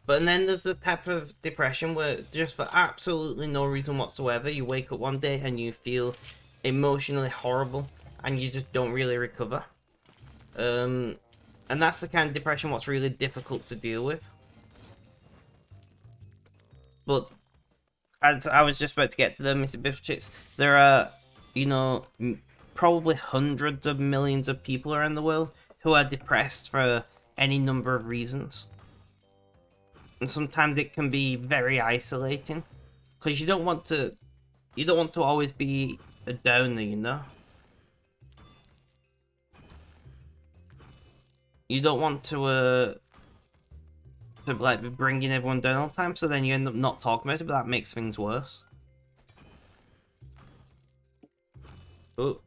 But then there's the type of depression where just for absolutely no reason whatsoever, you wake up one day and you feel emotionally horrible and you just don't really recover. And that's the kind of depression what's really difficult to deal with. But as I was just about to get to the Mr. Biffchicks, there are, probably hundreds of millions of people around the world who are depressed for any number of reasons. And sometimes it can be very isolating. Because you don't want to always be a downer. You don't want to be bringing everyone down all the time, so then you end up not talking about it, but that makes things worse. Oh.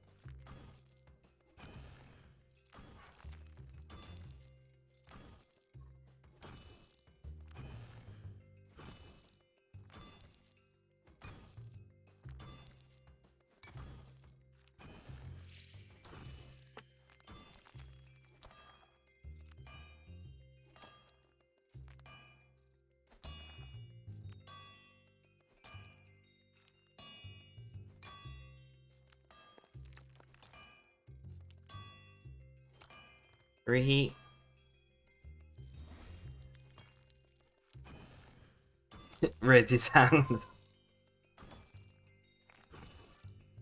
Reheat. raised his hand.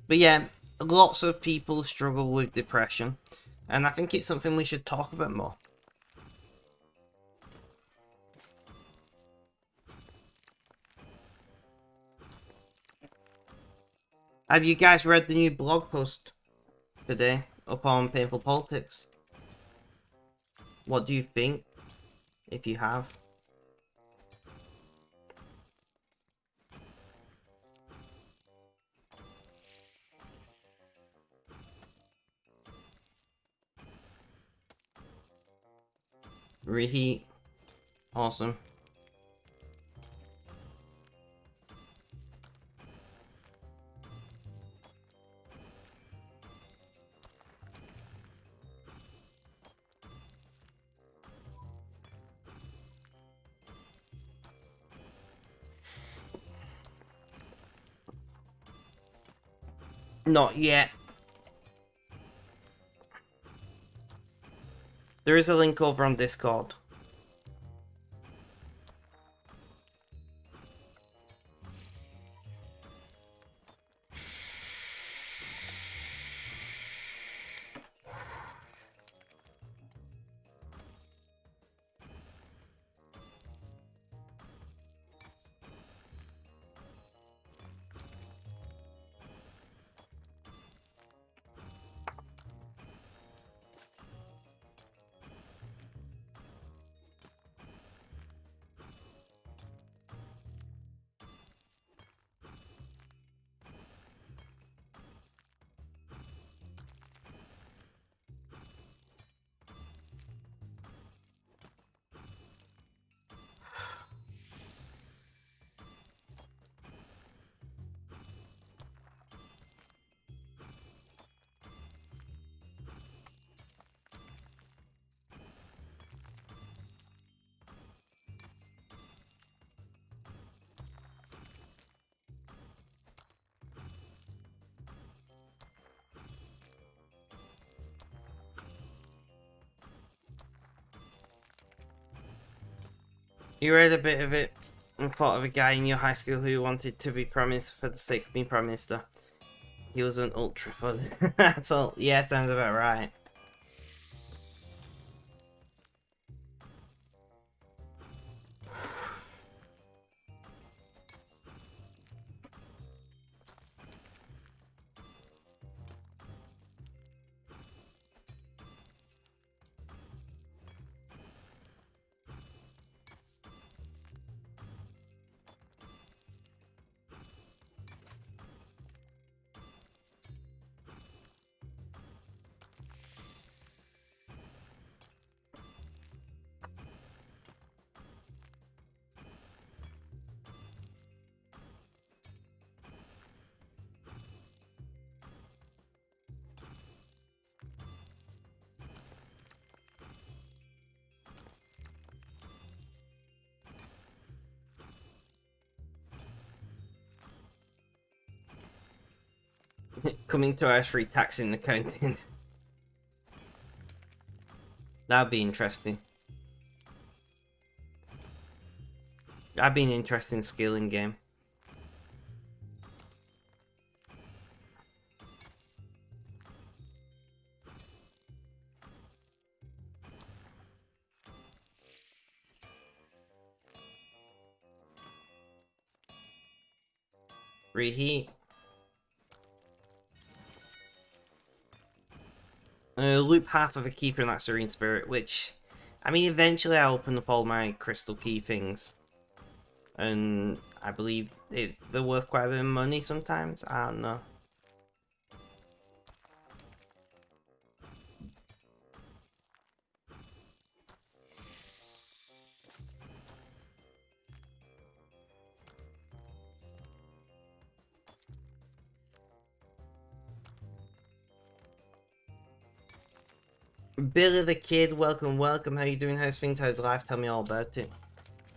But yeah, lots of people struggle with depression, and I think it's something we should talk about more. Have you guys read the new blog post today up on Painful Politics? What do you think, if you have? Reheat. Awesome. Not yet. There is a link over on Discord. You read a bit of it and thought of a guy in your high school who wanted to be Prime Minister for the sake of being Prime Minister. He was an ultra fun. That's all. Yeah, sounds about right. Coming to us free taxing accounting. That'd be interesting. That'd be an interesting skill in game. Reheat. Loop half of a key from that Serene Spirit, which, I mean, eventually I'll open up all my crystal key things. And I believe they're worth quite a bit of money sometimes. I don't know. Billy the Kid, welcome, welcome. How you doing? How's things? How's life? Tell me all about it.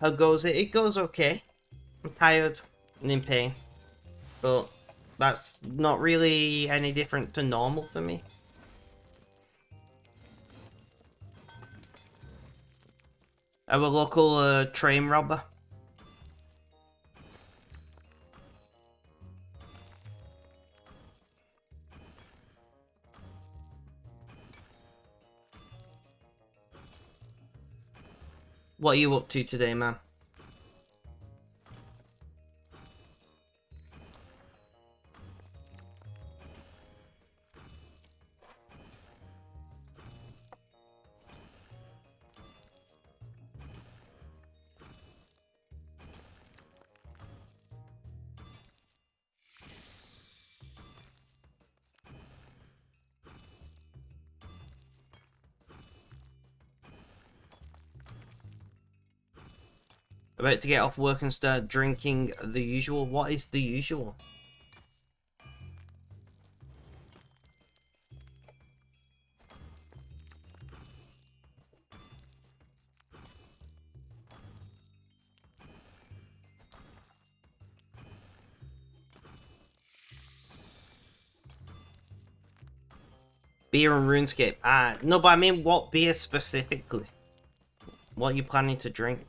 How goes it? It goes okay. I'm tired and in pain, but that's not really any different to normal for me. Our local train robber. What are you up to today, man? About to get off work and start drinking the usual. What is the usual? Beer and RuneScape. No, but I mean, what beer specifically? What are you planning to drink?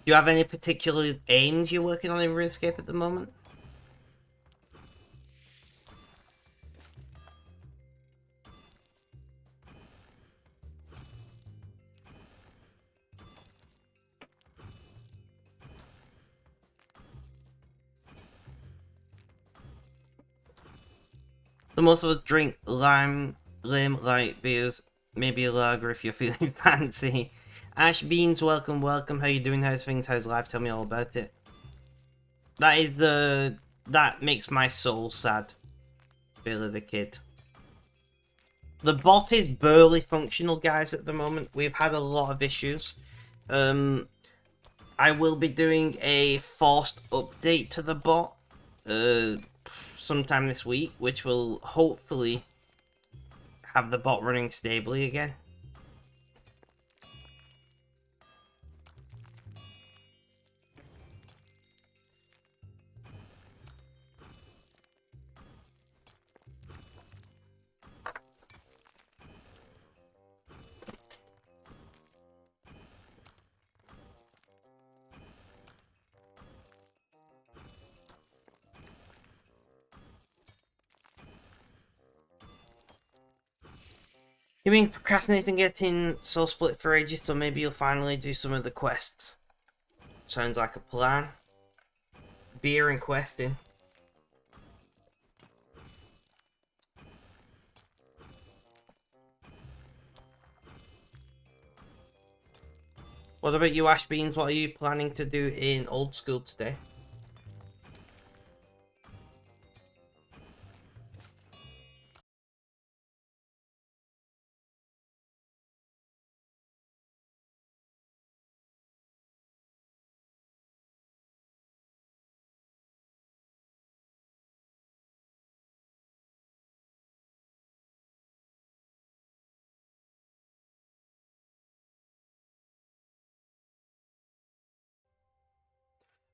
Do you have any particular aims you're working on in RuneScape at the moment? So most of us drink lime light beers, maybe a lager if you're feeling fancy. Ash Beans, welcome, welcome. How you doing? How's things? How's life? Tell me all about it. That is that makes my soul sad. Billy the Kid. The bot is barely functional, guys, at the moment. We've had a lot of issues. I will be doing a forced update to the bot sometime this week, which will hopefully have the bot running stably again. You've been procrastinating getting Soul Split for ages, so maybe you'll finally do some of the quests. Sounds like a plan. Beer and questing. What about you, Ash Beans? What are you planning to do in Old School today?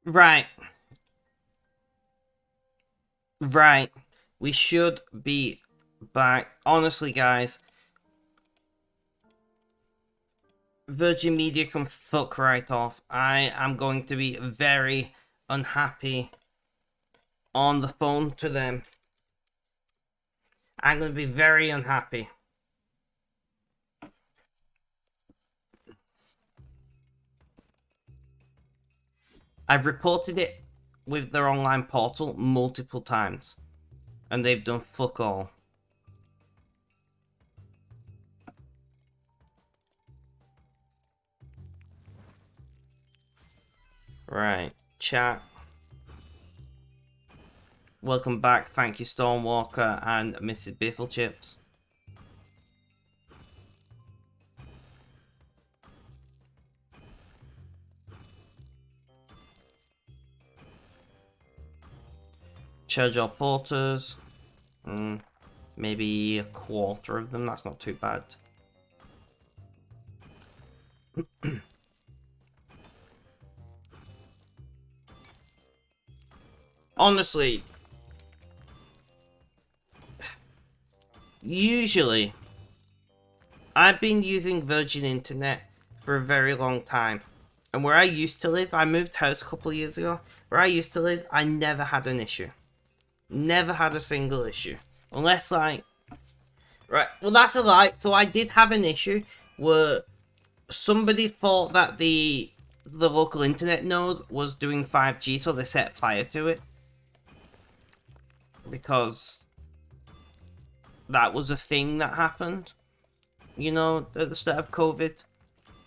Right. Right. We should be back. Honestly, guys, Virgin Media can fuck right off. I am going to be very unhappy on the phone to them. I'm going to be very unhappy. I've reported it with their online portal multiple times, and they've done fuck all. Right, chat. Welcome back. Thank you, Stormwalker and Mrs. Bifflechips. Charge our porters. Maybe a quarter of them. That's not too bad. Honestly, usually, I've been using Virgin Internet for a very long time. And where I used to live, I moved house a couple of years ago. Where I used to live, I never had an issue. Never had a single issue. Unless, like... Right, well, that's a lie. So I did have an issue where somebody thought that the local internet node was doing 5G, so they set fire to it. Because that was a thing that happened. You know, at the start of COVID.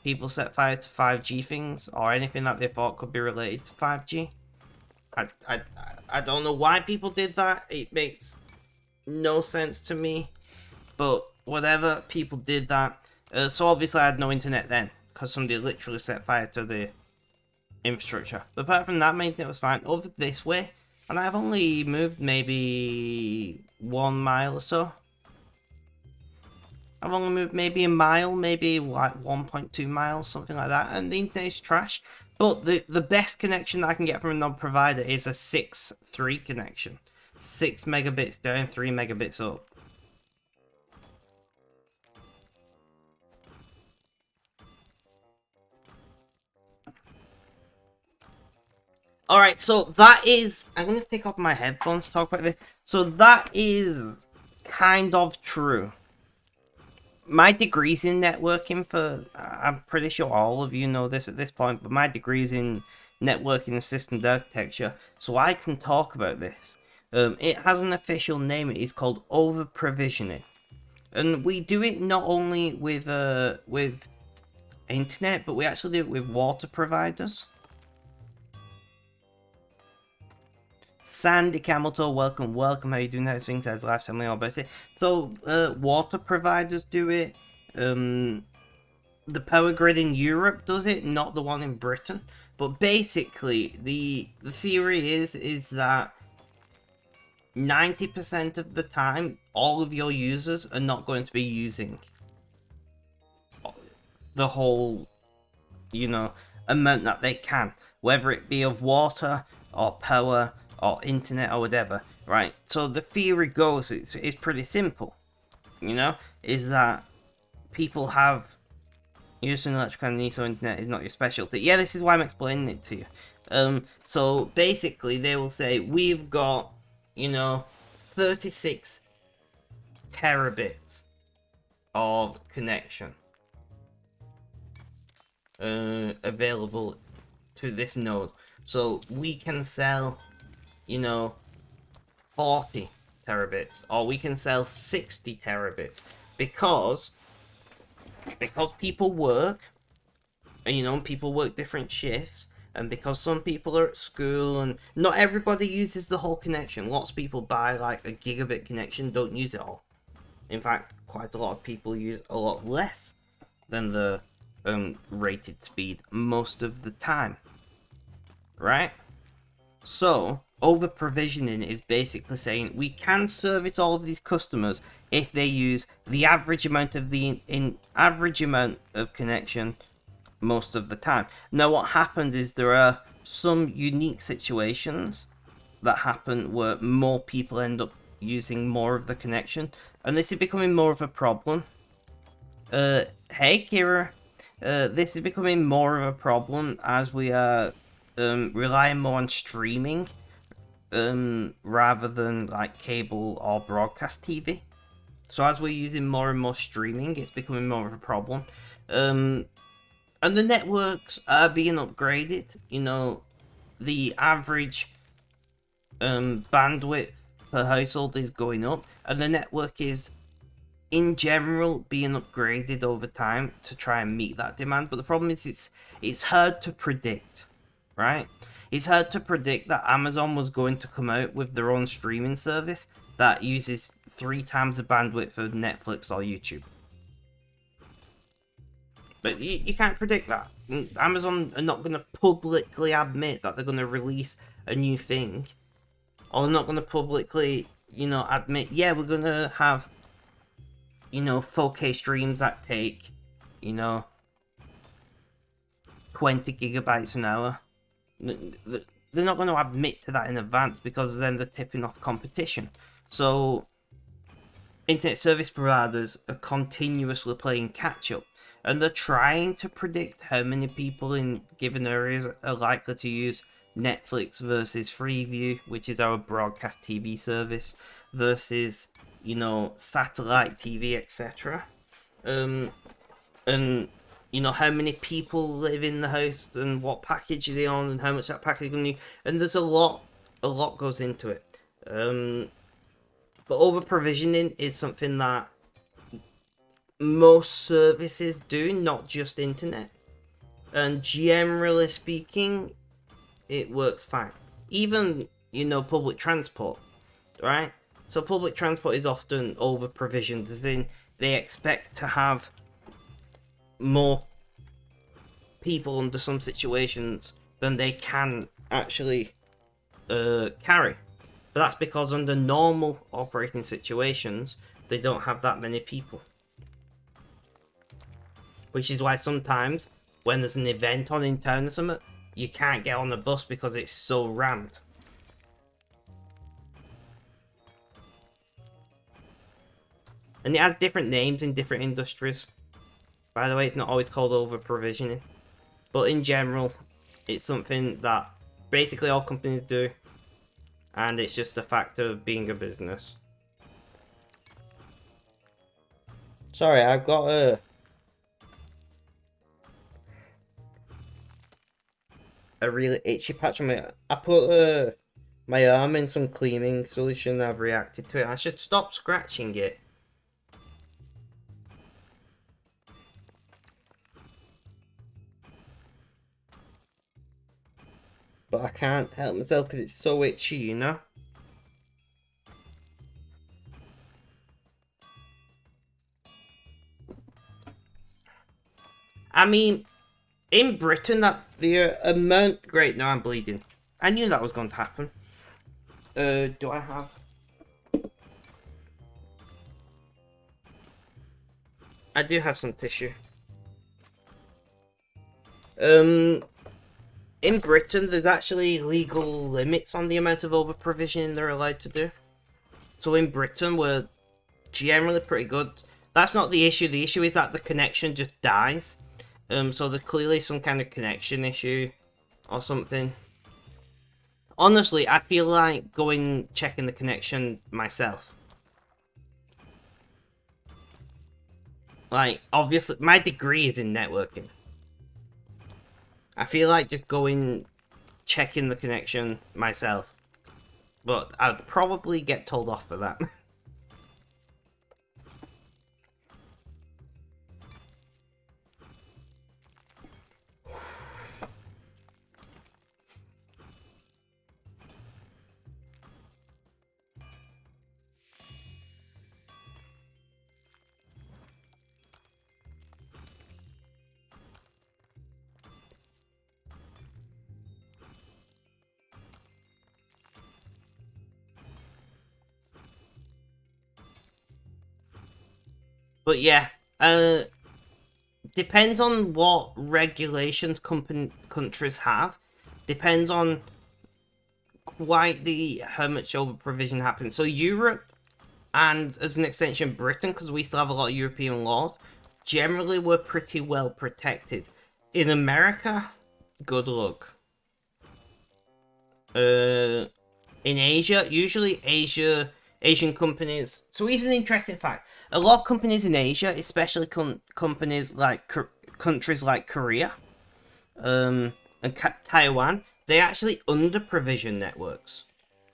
People set fire to 5G things, or anything that they thought could be related to 5G. I don't know why people did that. It makes no sense to me. But whatever, people did that. So obviously I had no internet then, because somebody literally set fire to the infrastructure. But apart from that, my internet was fine. Over this way, and I've only moved maybe 1 mile or so. I've only moved maybe a mile, maybe like 1.2 miles, something like that, and the internet is trash. But the best connection that I can get from a non-provider is a 6.3 connection. 6 megabits down, 3 megabits up. Alright, so that is... I'm going to take off my headphones to talk about this. So that is kind of true. My degree's in networking for... I'm pretty sure all of you know this at this point, but my degree's in networking and systems architecture, so I can talk about this. It has an official name. It is called over-provisioning. And we do it not only with internet, but we actually do it with water providers. Sandy Camelto, welcome. How you doing? How's things? How's life? Tell me all about it. So, water providers do it. The power grid in Europe does it, not the one in Britain. But basically, the theory is that 90% of the time, all of your users are not going to be using the whole, you know, amount that they can, whether it be of water or power or internet or whatever, right? So the theory goes, it's pretty simple, you know, is that people have using electrical and so internet is not your specialty. Yeah, this is why I'm explaining it to you. So basically they will say, we've got, you know, 36 terabits of connection available to this node. So we can sell, you know, 40 terabits, or we can sell 60 terabits, because people work, and you know, people work different shifts, and because some people are at school, and not everybody uses the whole connection. Lots of people buy like a gigabit connection, don't use it all. In fact, quite a lot of people use a lot less than the rated speed most of the time, right? So over provisioning is basically saying we can service all of these customers if they use the average amount of average amount of connection most of the time. Now what happens is there are some unique situations that happen where more people end up using more of the connection, and this is becoming more of a problem. Hey Kira, this is becoming more of a problem as we are relying more on streaming rather than like cable or broadcast TV. So as we're using more and more streaming, it's becoming more of a problem. And the networks are being upgraded. You know, the average bandwidth per household is going up, and the network is in general being upgraded over time to try and meet that demand. But the problem is it's hard to predict, right? It's hard to predict that Amazon was going to come out with their own streaming service that uses 3 times the bandwidth of Netflix or YouTube. But you can't predict that. Amazon are not going to publicly admit that they're going to release a new thing. Or they're not going to publicly, you know, admit, yeah, we're going to have, you know, 4K streams that take, you know, 20 gigabytes an hour. They're not going to admit to that in advance, because then they're tipping off competition. So internet service providers are continuously playing catch up, and they're trying to predict how many people in given areas are likely to use Netflix versus Freeview, which is our broadcast TV service, versus satellite TV, etc. And how many people live in the house and what package are they on and how much that package is going to need. And there's a lot goes into it. But over provisioning is something that most services do, not just internet. And generally speaking, it works fine. Even public transport, right? So public transport is often over provisioned, as in they expect to have more people under some situations than they can actually carry. But that's because under normal operating situations, they don't have that many people. Which is why sometimes, when there's an event on in town or something, you can't get on the bus because it's so rammed. And it has different names in different industries. By the way, it's not always called over-provisioning. But in general, it's something that basically all companies do. And it's just a fact of being a business. Sorry, I've got a really itchy patch on my... I put my arm in some cleaning solution. I've reacted to it. I should stop scratching it. But I can't help myself because it's so itchy, you know? I mean, in Britain, that the amount... Great, now I'm bleeding. I knew that was going to happen. Do I have... I do have some tissue. In Britain, there's actually legal limits on the amount of over-provisioning they're allowed to do. So in Britain, we're generally pretty good. That's not the issue. The issue is that the connection just dies. So there's clearly some kind of connection issue or something. Honestly, I feel like going checking the connection myself. Like, obviously, my degree is in networking. I feel like just going checking the connection myself. But I'd probably get told off for that. But yeah, depends on what regulations countries have. Depends on quite how much over provision happens. So Europe, and as an extension Britain, because we still have a lot of European laws, generally we're pretty well protected. In America, good luck. In Asia, usually Asian companies. So here's an interesting fact: a lot of companies in Asia, especially companies like countries like Korea, and Taiwan, they actually under provision networks,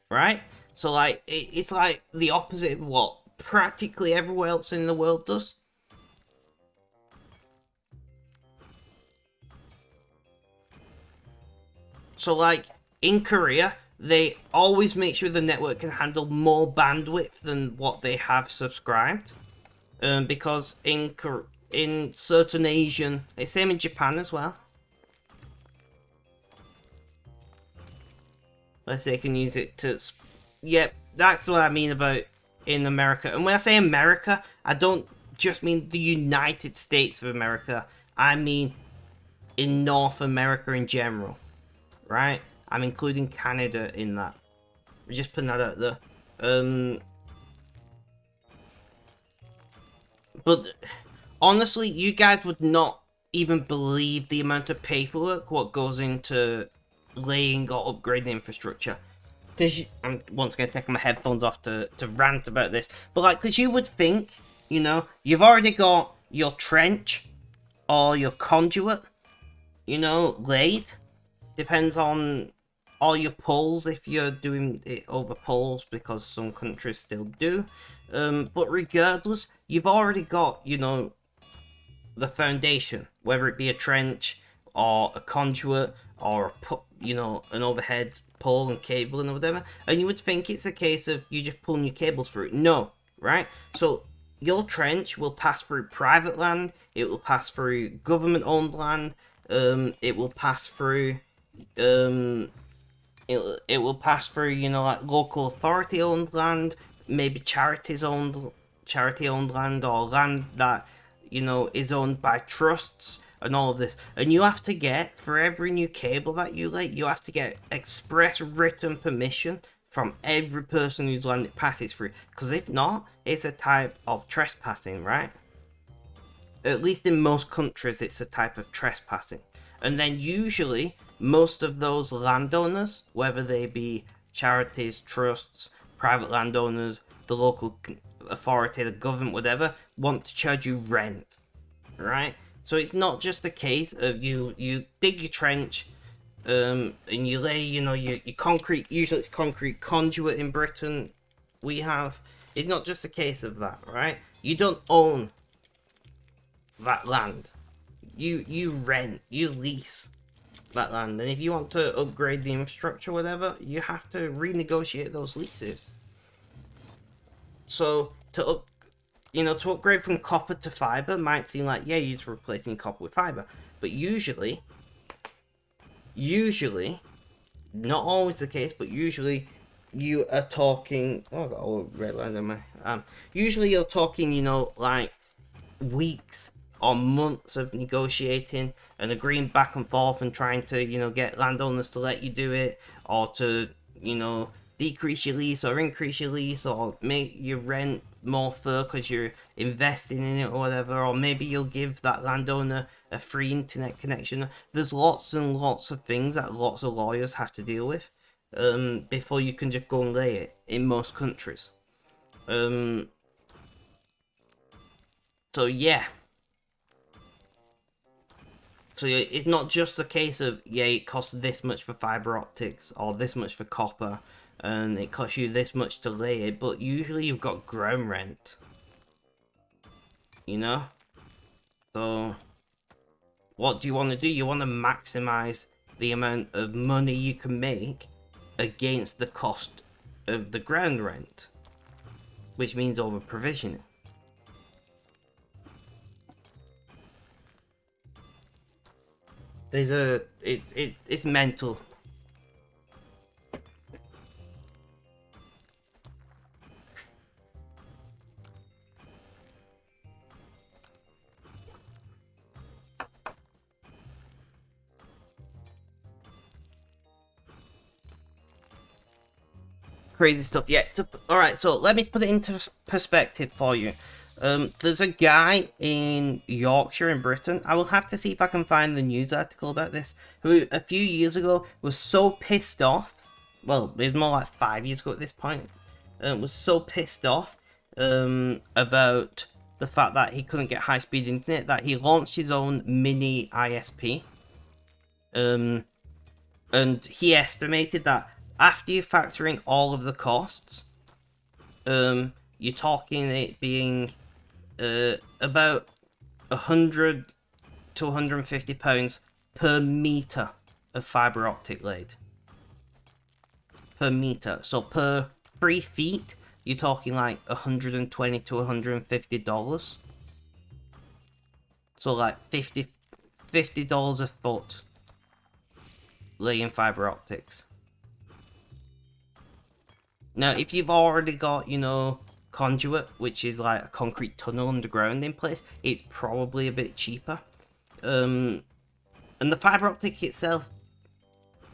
right? So like it's like the opposite of what practically everywhere else in the world does. So like in Korea, they always make sure the network can handle more bandwidth than what they have subscribed. Because in certain Asian, it's same in Japan as well. Let's say they can use it to, yep, that's what I mean about in America. And when I say America, I don't just mean the United States of America. I mean in North America in general, right? I'm including Canada in that. Just putting that out there. But honestly, you guys would not even believe the amount of paperwork what goes into laying or upgrading infrastructure. Because I'm once again taking my headphones off to rant about this, but like, because you would think, you've already got your trench or your conduit, laid. Depends on all your poles if you're doing it over poles, because some countries still do. But regardless, you've already got, the foundation, whether it be a trench or a conduit or an overhead pole and cable and whatever, and you would think it's a case of you just pulling your cables through it. No, right? So your trench will pass through private land, it will pass through government owned land, it will pass through um it will pass through, like local authority owned land, maybe charity owned land, or land that, is owned by trusts, and all of this. And you have to get, for every new cable that you lay, you have to get express written permission from every person whose land it passes through. Because if not, it's a type of trespassing, right? At least in most countries, it's a type of trespassing. And then usually, most of those landowners, whether they be charities, trusts, private landowners, the local authority, the government, whatever, want to charge you rent, right? So it's not just a case of you dig your trench, and you lay, your concrete. Usually it's concrete conduit in Britain. We have. It's not just a case of that, right? You don't own that land. You rent, you lease that land, and if you want to upgrade the infrastructure, whatever, you have to renegotiate those leases. So to upgrade from copper to fiber might seem like, yeah, you're just replacing copper with fiber, but usually, not always the case, but usually you are talking. Oh, I got a red line on my. Usually you're talking, like weeks or months of negotiating and agreeing back and forth and trying to, get landowners to let you do it, or to, decrease your lease or increase your lease, or make your rent more fair because you're investing in it or whatever, or maybe you'll give that landowner a free internet connection. There's lots and lots of things that lots of lawyers have to deal with before you can just go and lay it in most countries. So yeah. So it's not just a case of, yeah, it costs this much for fiber optics or this much for copper, and it costs you this much to lay it, but usually you've got ground rent. So what do you want to do? You want to maximize the amount of money you can make against the cost of the ground rent, which means over provisioning. It's mental. Crazy stuff. Yeah. Alright, so let me put it into perspective for you. There's a guy in Yorkshire in Britain. I will have to see if I can find the news article about this. Who a few years ago was so pissed off. Well, it was more like 5 years ago at this point. Was so pissed off about the fact that he couldn't get high-speed internet that he launched his own mini ISP. And he estimated that after you factor in all of the costs, you're talking it being about 100 to 150 pounds per meter of fiber optic laid. Per meter. So per 3 feet, you're talking like 120 to 150 dollars. So like $50 a foot laying fiber optics. Now, if you've already got, conduit, which is like a concrete tunnel underground in place, it's probably a bit cheaper. And the fiber optic itself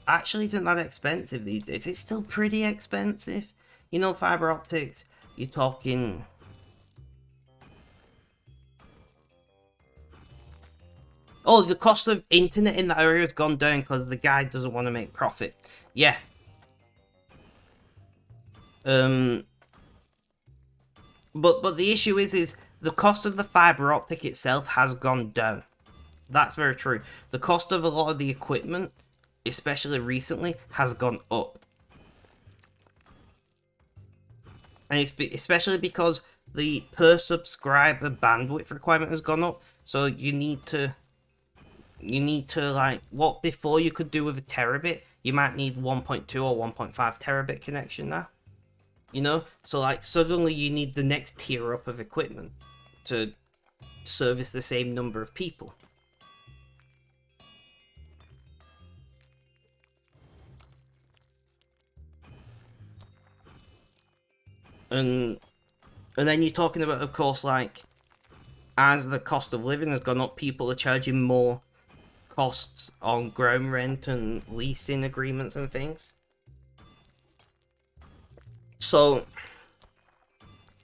actually isn't that expensive these days. It's still pretty expensive. Fiber optics, you're talking Oh, the cost of internet in that area has gone down because the guy doesn't want to make profit. Yeah. But the issue is the cost of the fiber optic itself has gone down. That's very true. The cost of a lot of the equipment, especially recently, has gone up. And it's especially because the per subscriber bandwidth requirement has gone up. So you need to like, what before you could do with a terabit, you might need 1.2 or 1.5 terabit connection now. You know, so like suddenly you need the next tier up of equipment to service the same number of people. And then you're talking about, of course, like, as the cost of living has gone up, people are charging more costs on ground rent and leasing agreements and things. So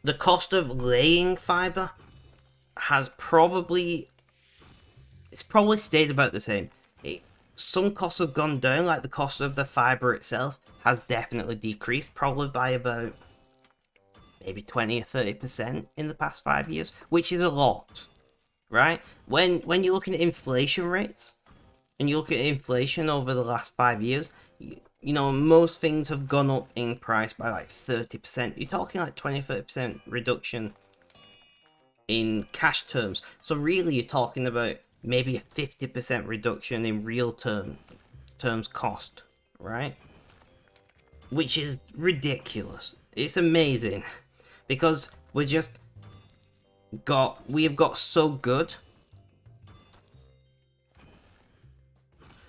the cost of laying fiber has probably stayed about the same. Some costs have gone down, like the cost of the fiber itself has definitely decreased, probably by about maybe 20 or 30% in the past 5 years, which is a lot, right? When you're looking at inflation rates, and you look at inflation over the last 5 years, you know, most things have gone up in price by like 30%. You're talking like 20-30% reduction in cash terms. So really you're talking about maybe a 50% reduction in real terms cost, right? Which is ridiculous. It's amazing. Because we have got so good.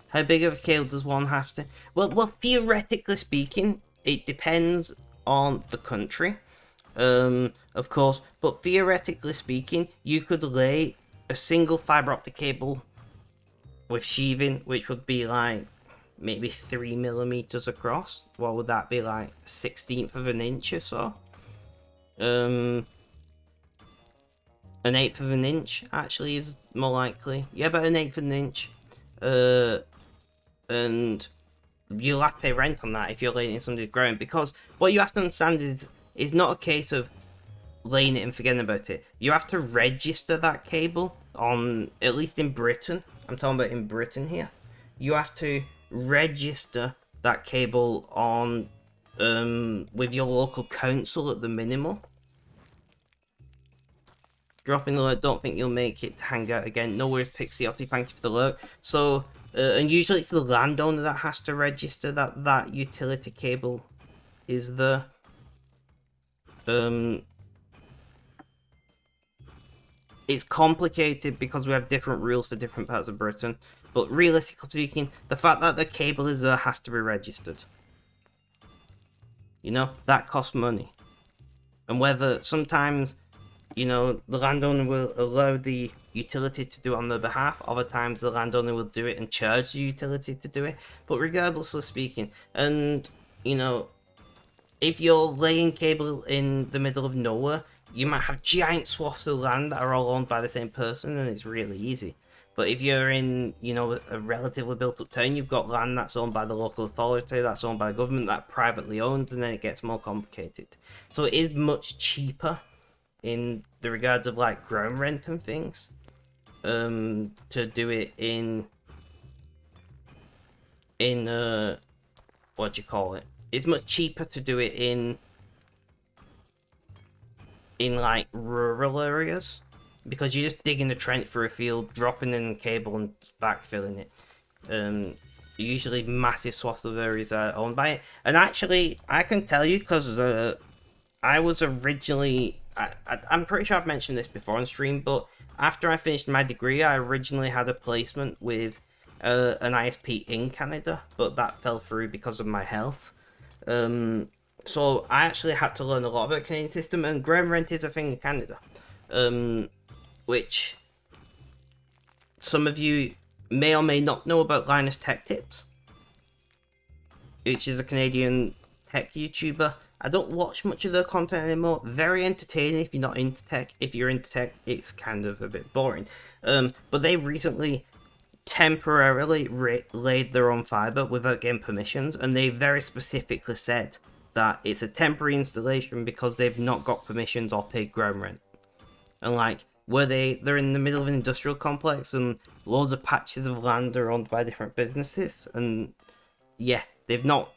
How big of a cable does one have to? Well, theoretically speaking, it depends on the country, of course. But theoretically speaking, you could lay a single fiber optic cable with sheathing, which would be like maybe 3mm across. What would that be, like 1/16 of an inch or so? An 1/8 of an inch actually is more likely. Yeah, about an 1/8 of an inch. And you'll have to pay rent on that if you're laying it in somebody's ground, because what you have to understand is it's not a case of laying it and forgetting about it. You have to register that cable on, at least in Britain, I'm talking about in Britain here, you have to register that cable on with your local council at the minimum. Dropping the alert, don't think you'll make it to hang out again. No worries, Pixiotti, thank you for the alert. So, and usually it's the landowner that has to register that utility cable is there. It's complicated because we have different rules for different parts of Britain, but realistically speaking, the fact that the cable is there has to be registered. You know, that costs money. And whether sometimes, you know, the landowner will allow the utility to do it on their behalf, other times the landowner will do it and charge the utility to do it. But regardless of speaking, and, you know, if you're laying cable in the middle of nowhere, you might have giant swaths of land that are all owned by the same person, and it's really easy. But if you're in, you know, a relatively built up town, you've got land that's owned by the local authority, that's owned by the government, that's privately owned, and then it gets more complicated. So it is much cheaper in the regards of like ground rent and things, to do it in what do you call it? It's much cheaper to do it in like rural areas, because you're just digging a trench for a field, dropping in the cable and backfilling it. Usually massive swaths of areas are owned by it. And actually, I can tell you, because I was originally, I'm pretty sure I've mentioned this before on stream, but after I finished my degree, I originally had a placement with an ISP in Canada, but that fell through because of my health. So I actually had to learn a lot about the Canadian system, and ground rent is a thing in Canada, which some of you may or may not know about. Linus Tech Tips, which is a Canadian tech YouTuber. I don't watch much of their content anymore. Very entertaining if you're not into tech. If you're into tech, it's kind of a bit boring. But they recently temporarily laid their own fiber without getting permissions, and they very specifically said that it's a temporary installation because they've not got permissions or paid ground rent. And like, they're in the middle of an industrial complex, and loads of patches of land are owned by different businesses, and yeah, they've not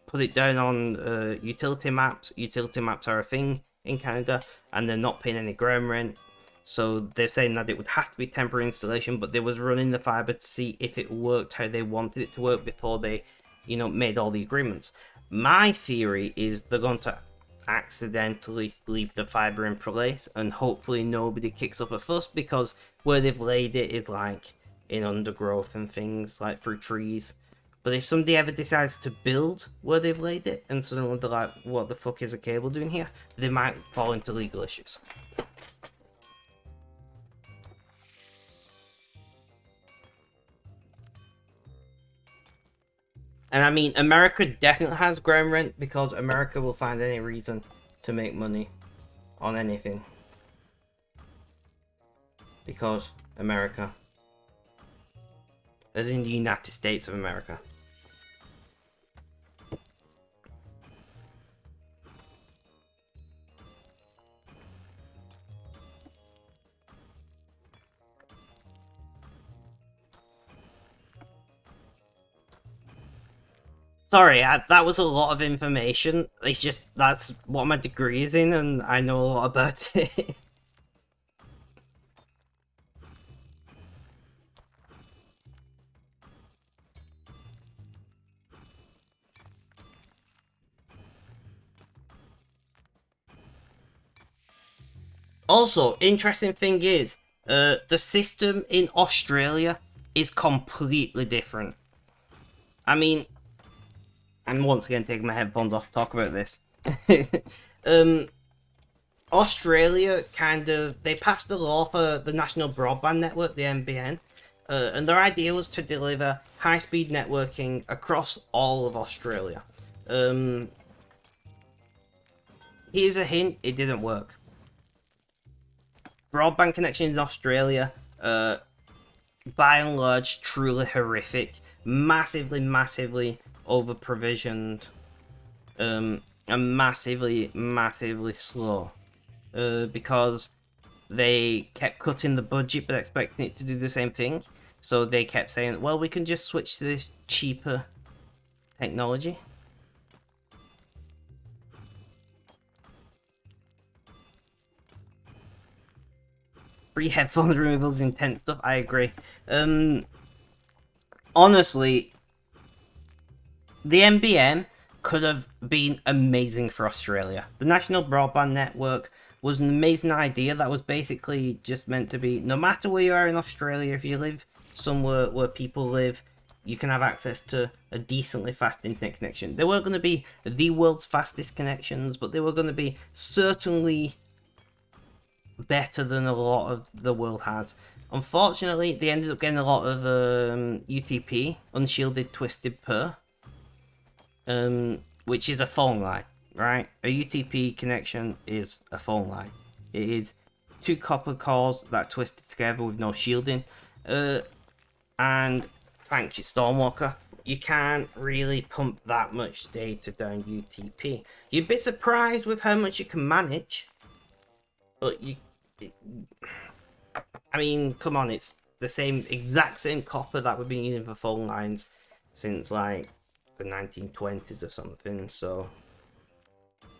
put it down on utility maps. Utility maps are a thing in Canada, and they're not paying any ground rent. So they're saying that it would have to be temporary installation, but they was running the fiber to see if it worked how they wanted it to work before they, made all the agreements. My theory is they're going to accidentally leave the fiber in place, and hopefully nobody kicks up a fuss, because where they've laid it is like in undergrowth and things, like through trees. But if somebody ever decides to build where they've laid it, and suddenly they're like, what the fuck is a cable doing here? They might fall into legal issues. And I mean, America definitely has ground rent, because America will find any reason to make money on anything. Because America. As in the United States of America. Sorry, that was a lot of information. It's just, that's what my degree is in, and I know a lot about it. Also, interesting thing is, the system in Australia is completely different. I mean, I'm once again taking my headphones off to talk about this. Australia they passed a law for the National Broadband Network, the NBN, and their idea was to deliver high-speed networking across all of Australia. Here's a hint, it didn't work. Broadband connections in Australia, by and large, truly horrific. Massively over-provisioned, and massively slow. Because they kept cutting the budget but expecting it to do the same thing. So they kept saying, well, we can just switch to this cheaper technology. Free headphone removals, intense stuff, I agree. Honestly, the NBN could have been amazing for Australia. The National Broadband Network was an amazing idea that was basically just meant to be, no matter where you are in Australia, if you live somewhere where people live, you can have access to a decently fast internet connection. They weren't going to be the world's fastest connections, but they were going to be certainly better than a lot of the world has. Unfortunately, they ended up getting a lot of UTP, unshielded twisted pair, which is a phone line, right? A UTP connection is a phone line. It is two copper cores that are twisted together with no shielding, and thanks you, Stormwalker, you can't really pump that much data down UTP. You'd be surprised with how much you can manage, but I mean, come on, it's the exact same copper that we've been using for phone lines since like the 1920s or something, so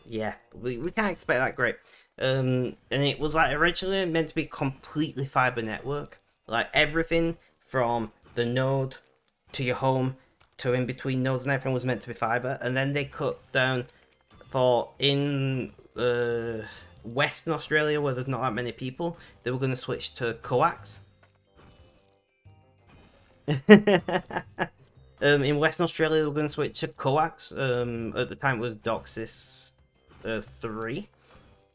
yeah, we can't expect that great. And it was like originally meant to be completely fiber network, like everything from the node to your home to in between nodes and everything was meant to be fiber, and then they cut down for in Western Australia, where there's not that many people, they were going to switch to coax. In Western Australia, they were going to switch to coax. At the time, it was DOCSIS 3,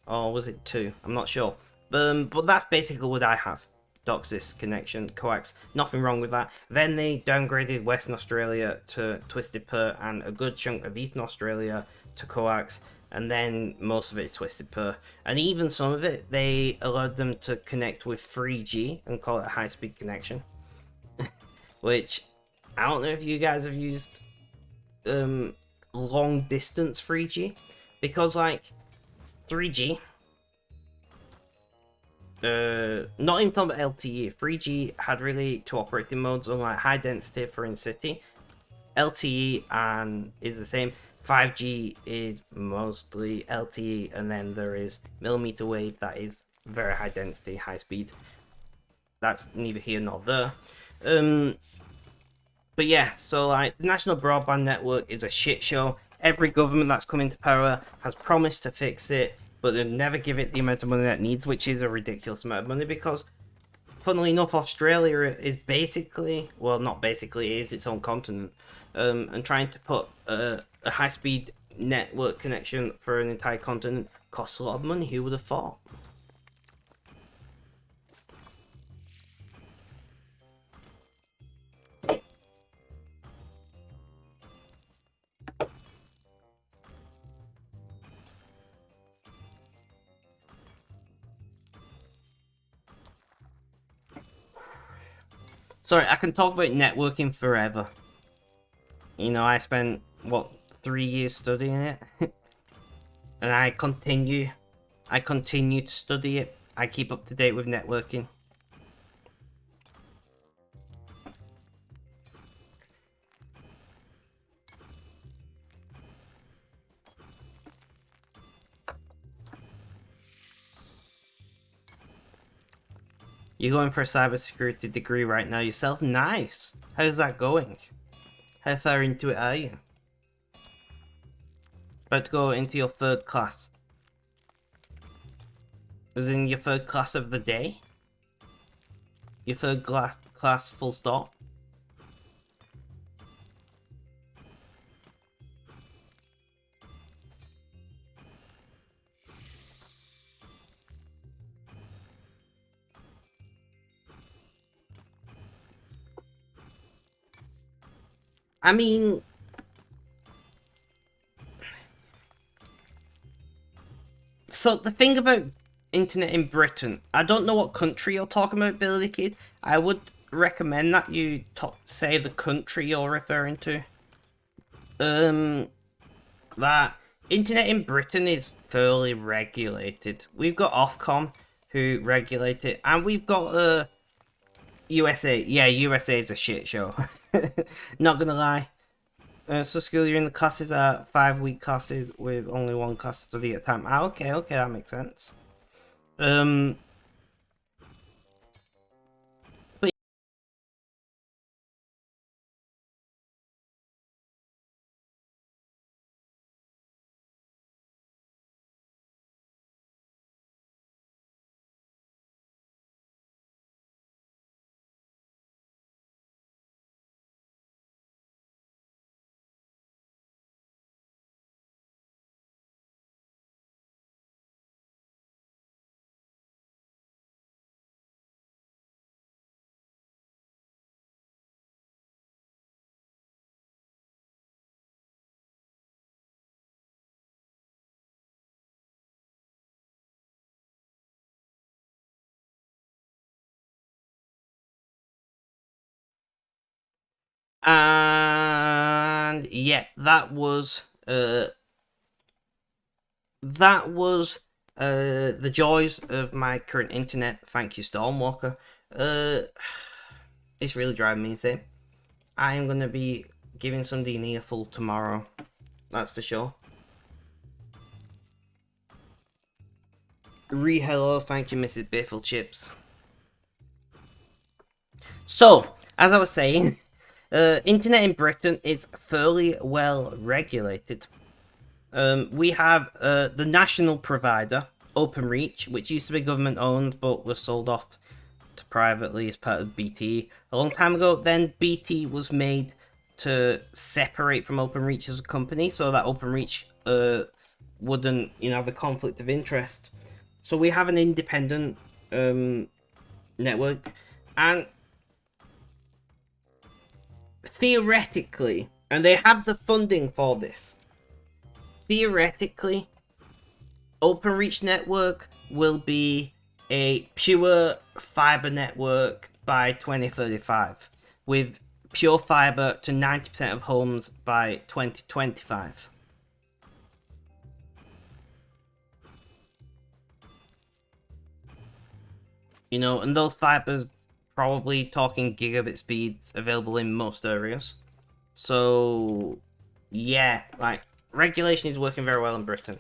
or was it 2? I'm not sure. But that's basically what I have. DOCSIS connection, coax, nothing wrong with that. Then they downgraded Western Australia to twisted pair, and a good chunk of Eastern Australia to coax, and then most of it is twisted pair. And even some of it, they allowed them to connect with 3G and call it a high-speed connection. which I don't know if you guys have used long distance 3G, because like 3G, not even talking about LTE, 3G had really two operating modes, unlike high density for in city. LTE and is the same. 5G is mostly LTE, and then there is millimeter wave that is very high density, high speed. That's neither here nor there. But yeah, so like the national broadband network is a shit show. Every government that's come into power has promised to fix it, but they never give it the amount of money that it needs, which is a ridiculous amount of money because, funnily enough, Australia is basically, well, not basically, it is its own continent, and trying to put a high-speed network connection for an entire continent costs a lot of money. Who would have thought? Sorry, I can talk about networking forever. You know, I spent, what, 3 years studying it? And I continue to study it. I keep up to date with networking. You're going for a cybersecurity degree right now yourself? Nice! How's that going? How far into it are you? About to go into your third class. Is in your third class of the day? Your third class full stop? I mean, so the thing about internet in Britain, I don't know what country you're talking about, Billy the Kid. I would recommend that you say the country you're referring to. That internet in Britain is fairly regulated. We've got Ofcom who regulate it, and we've got USA. Yeah, USA is a shit show. Not gonna lie. So school you're in the classes are 5-week classes with only one class study at a time. Ah, okay, that makes sense. But and yeah, that was the joys of my current internet. Thank you, Stormwalker. It's really driving me insane. I am gonna be giving somebody an earful tomorrow. That's for sure. Hello, thank you, Mrs. Biffle Chips. So, as I was saying, internet in Britain is fairly well regulated. We have the national provider, OpenReach, which used to be government owned but was sold off to privately as part of BT a long time ago. Then BT was made to separate from OpenReach as a company, so that OpenReach wouldn't, have a conflict of interest. So we have an independent network, and theoretically, and they have the funding for this. Theoretically, OpenReach network will be a pure fiber network by 2035 with pure fiber to 90% of homes by 2025. You know, and those fibers probably talking gigabit speeds available in most areas. So, yeah, like, regulation is working very well in Britain.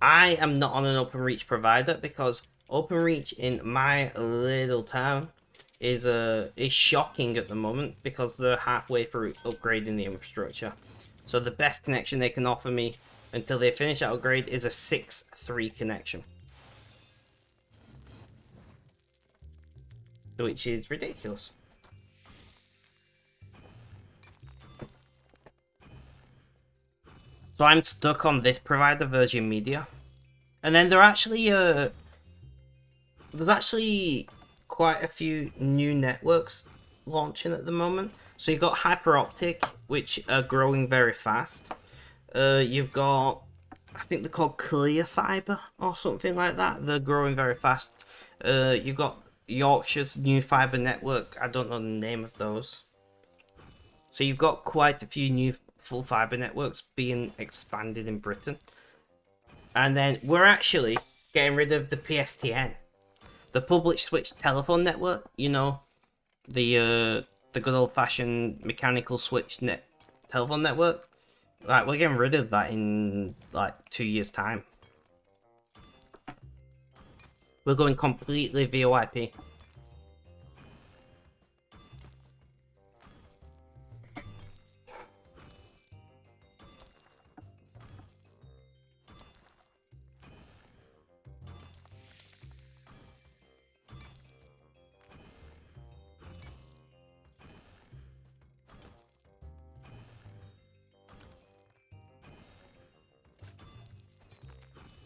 I am not on an OpenReach provider because OpenReach in my little town is shocking at the moment because they're halfway through upgrading the infrastructure. So the best connection they can offer me until they finish that upgrade is a 6.3 connection, which is ridiculous. So I'm stuck on this provider, Virgin Media. And then there's actually quite a few new networks launching at the moment. So you've got Hyperoptic, which are growing very fast. You've got, I think they're called Clear Fiber or something like that. They're growing very fast. You've got Yorkshire's new fiber network. I don't know the name of those. So you've got quite a few new full fiber networks being expanded in Britain. And then we're actually getting rid of the PSTN, the public switch telephone network. You know, the good old fashioned mechanical switch telephone network. Like, we're getting rid of that in like 2 years' time. We're going completely VoIP.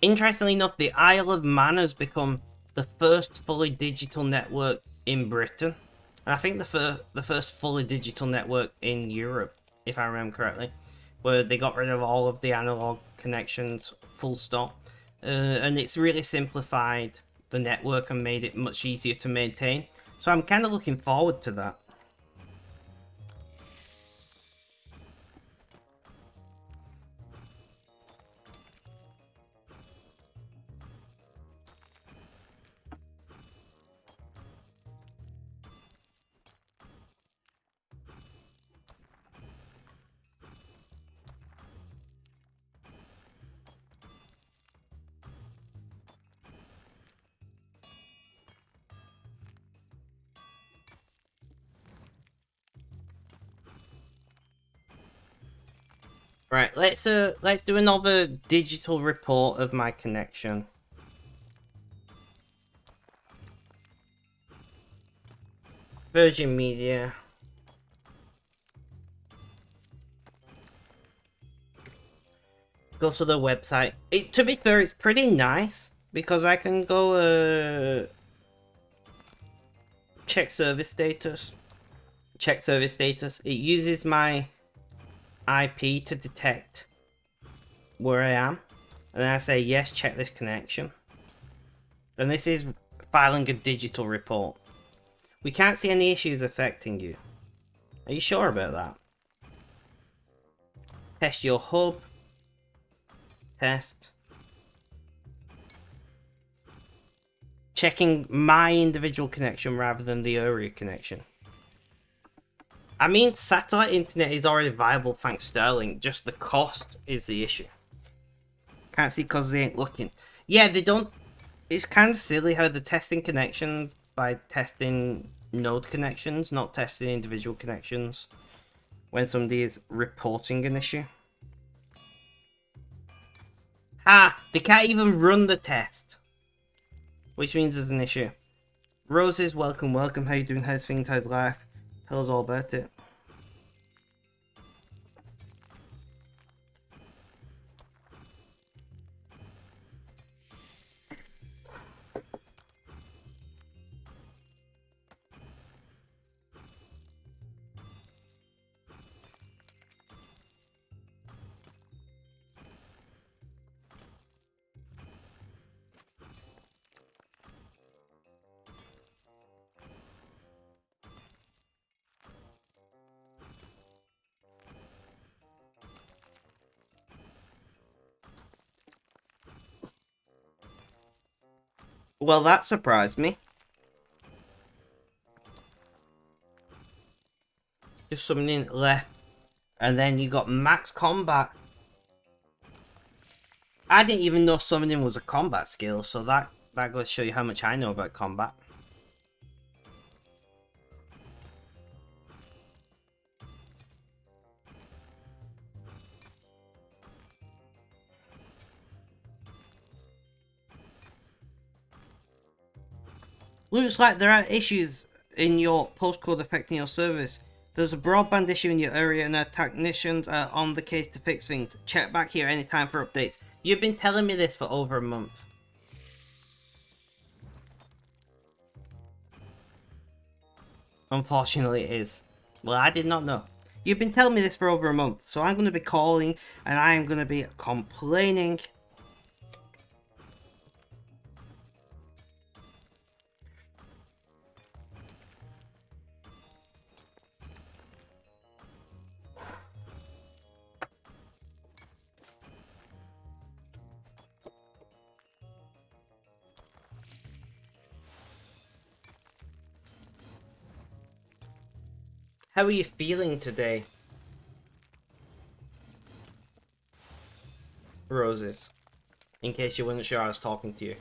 Interestingly enough, the Isle of Man has become the first fully digital network in Britain. And I think the first fully digital network in Europe, if I remember correctly, where they got rid of all of the analog connections, full stop. And it's really simplified the network and made it much easier to maintain. So I'm kind of looking forward to that. Right, let's do another digital report of my connection. Virgin Media. Go to the website. To be fair, it's pretty nice because I can go check service status. Check service status. It uses my IP to detect where I am, and then I say yes, check this connection. And this is filing a digital report. We can't see any issues affecting you. Are you sure about that? Test your hub. Test. Checking my individual connection rather than the area connection. I mean, satellite internet is already viable thanks to Starlink, just the cost is the issue. Can't see because they ain't looking. Yeah, they don't. It's kind of silly how they're testing connections by testing node connections, not testing individual connections when somebody is reporting an issue. They can't even run the test, which means there's an issue. Roses, welcome. How you doing? How's things? How's life? Tell us all about it. Well, that surprised me. Just something left. And then you got max combat. I didn't even know summoning was a combat skill, so that goes to show you how much I know about combat. Looks like there are issues in your postcode affecting your service. There's a broadband issue in your area and our technicians are on the case to fix things. Check back here anytime for updates. You've been telling me this for over a month. Unfortunately it is. Well, I did not know. You've been telling me this for over a month, so I'm going to be calling and I am going to be complaining. How are you feeling today, Roses? In case you weren't sure I was talking to you.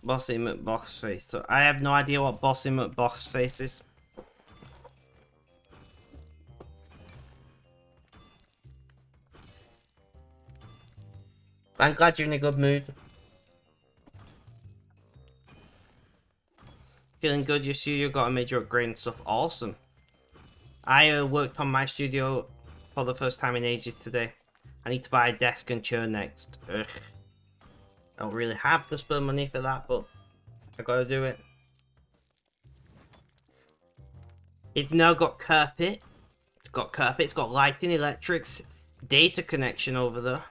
Bossy McBossface. So I have no idea what Bossy McBossface is. I'm glad you're in a good mood. Feeling good, your studio got a major upgrade and stuff. Awesome. I worked on my studio for the first time in ages today. I need to buy a desk and chair next. Ugh. I don't really have the spare money for that, but I gotta do it. It's now got carpet. It's got carpet, it's got lighting, electrics, data connection over there.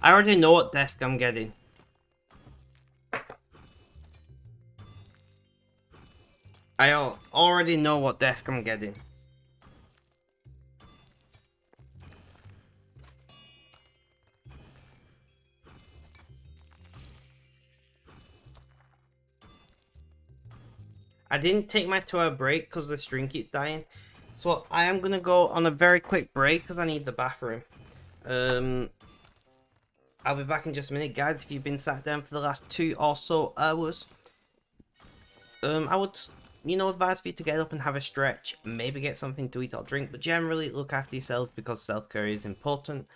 I already know what desk I'm getting. I already know what desk I'm getting. I didn't take my 2-hour break because the stream keeps dying. So I am going to go on a very quick break because I need the bathroom. I'll be back in just a minute, guys. If you've been sat down for the last 2 or so hours, I would, advise for you to get up and have a stretch. Maybe get something to eat or drink, but generally look after yourselves because self-care is important.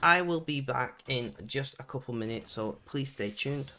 I will be back in just a couple minutes, so please stay tuned.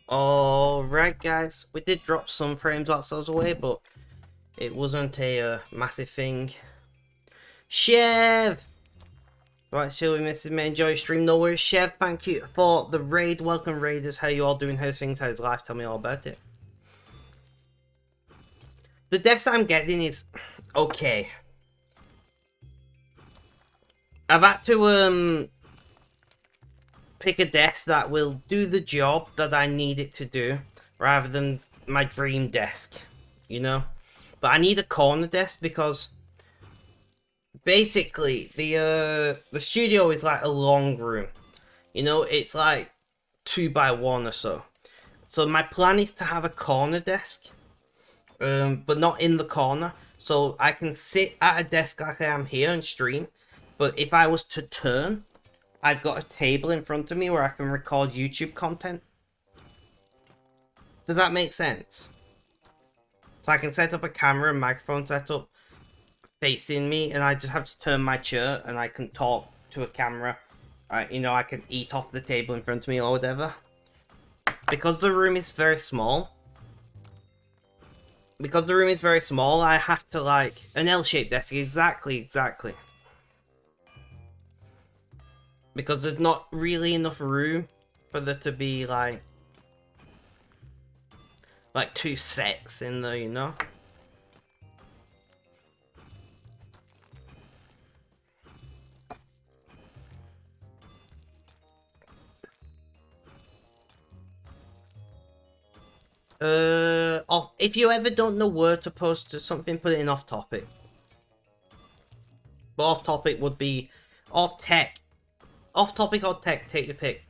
Alright guys, we did drop some frames whilst I was away, but it wasn't a massive thing. Chev! Right, Sylvie, Mrs. May, enjoy your stream. No worries, Chev. Thank you for the raid. Welcome, raiders. How you all doing? How's things? How's life? Tell me all about it. The desk that I'm getting is okay. I've had to pick a desk that will do the job that I need it to do, rather than my dream desk, you know? But I need a corner desk because basically the studio is like a long room. You know, it's like 2x1 or so. So my plan is to have a corner desk, but not in the corner. So I can sit at a desk like I am here and stream. But if I was to turn, I've got a table in front of me where I can record YouTube content. Does that make sense? So I can set up a camera and microphone setup facing me, and I just have to turn my chair and I can talk to a camera. You know, I can eat off the table in front of me or whatever. Because the room is very small. I have to like an L-shaped desk. Exactly. Because there's not really enough room for there to be like two sets in there, you know? If you ever don't know where to post something, put it in off topic. But off topic would be, or tech. Off topic or tech, take your pick.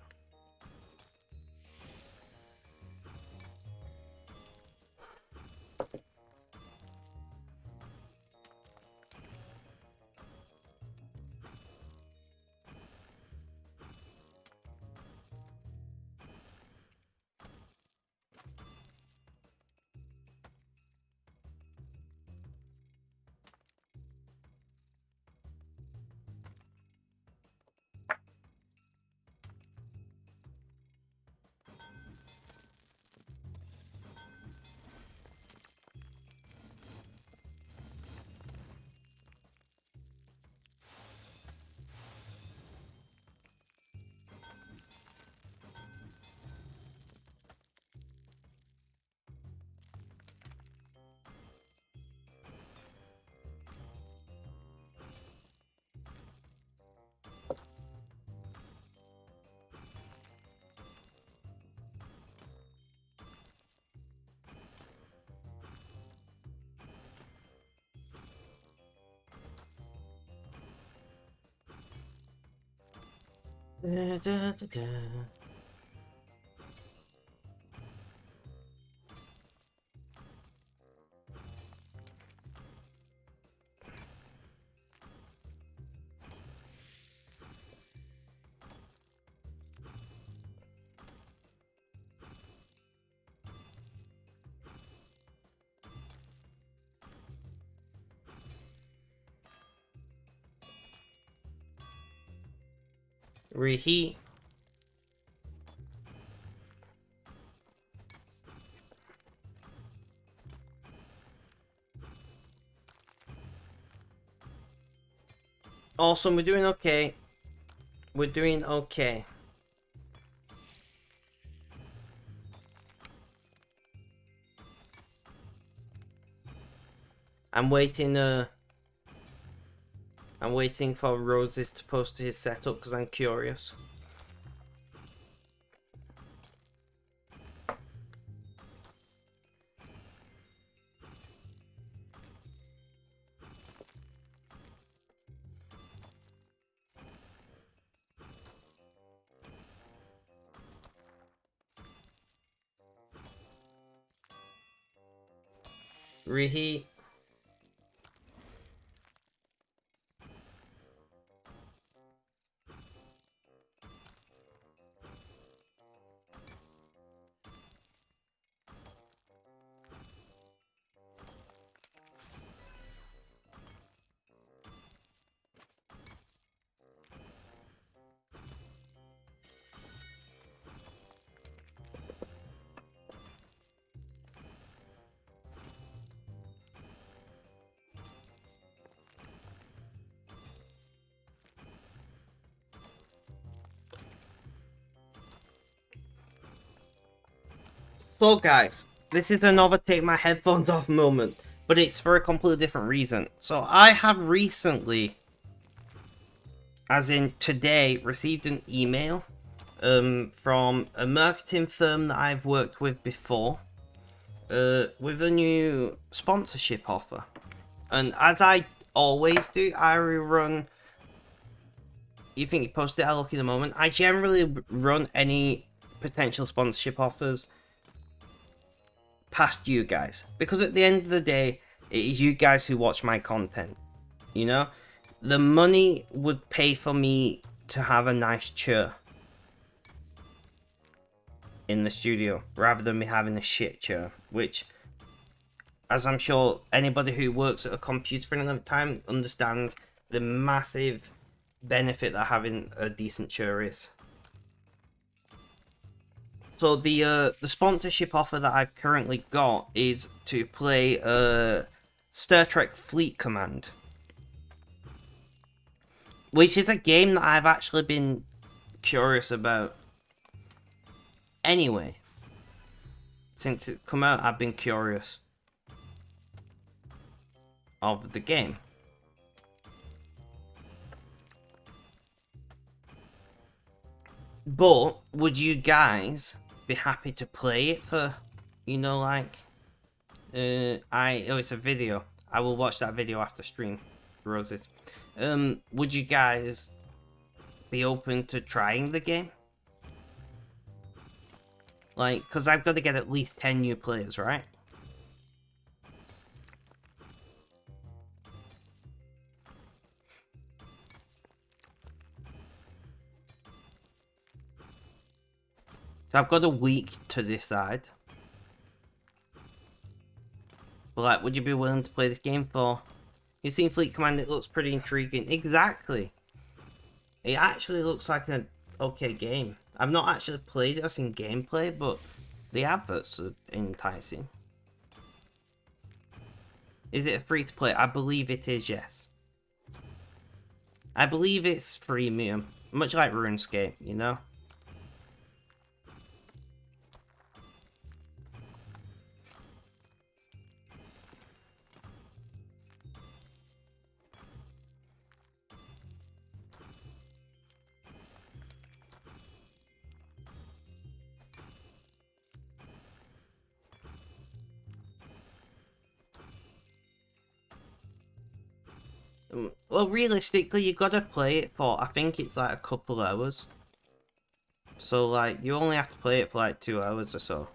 Reheat. Awesome, we're doing okay. I'm waiting for Roses to post his setup because I'm curious. Reheat. So guys, this is another take my headphones off moment, but it's for a completely different reason. So I have recently, as in today, received an email from a marketing firm that I've worked with before with a new sponsorship offer. And as I always do, I run... You think you posted it, I'll look in a moment. I generally run any potential sponsorship offers past you guys, because at the end of the day, it is you guys who watch my content. You know, the money would pay for me to have a nice chair in the studio rather than me having a shit chair, which, as I'm sure anybody who works at a computer for any length of time understands, the massive benefit that having a decent chair is. So the sponsorship offer that I've currently got is to play Star Trek Fleet Command, which is a game that I've actually been curious about. Anyway, since it come out, I've been curious of the game. But would you guys be happy to play it for, you know, like, it's a video. I will watch that video after stream, Roses. Would you guys be open to trying the game? Like, because I've got to get at least 10 new players, right? So I've got a week to decide. But like, would you be willing to play this game for? You've seen Fleet Command, it looks pretty intriguing. Exactly. It actually looks like an okay game. I've not actually played it, I've seen gameplay, but the adverts are enticing. Is it free to play? I believe it is, yes. I believe it's freemium. Much like RuneScape, you know? Well, realistically, you gotta play it for, I think it's like a couple hours. So, like, you only have to play it for like 2 hours or so.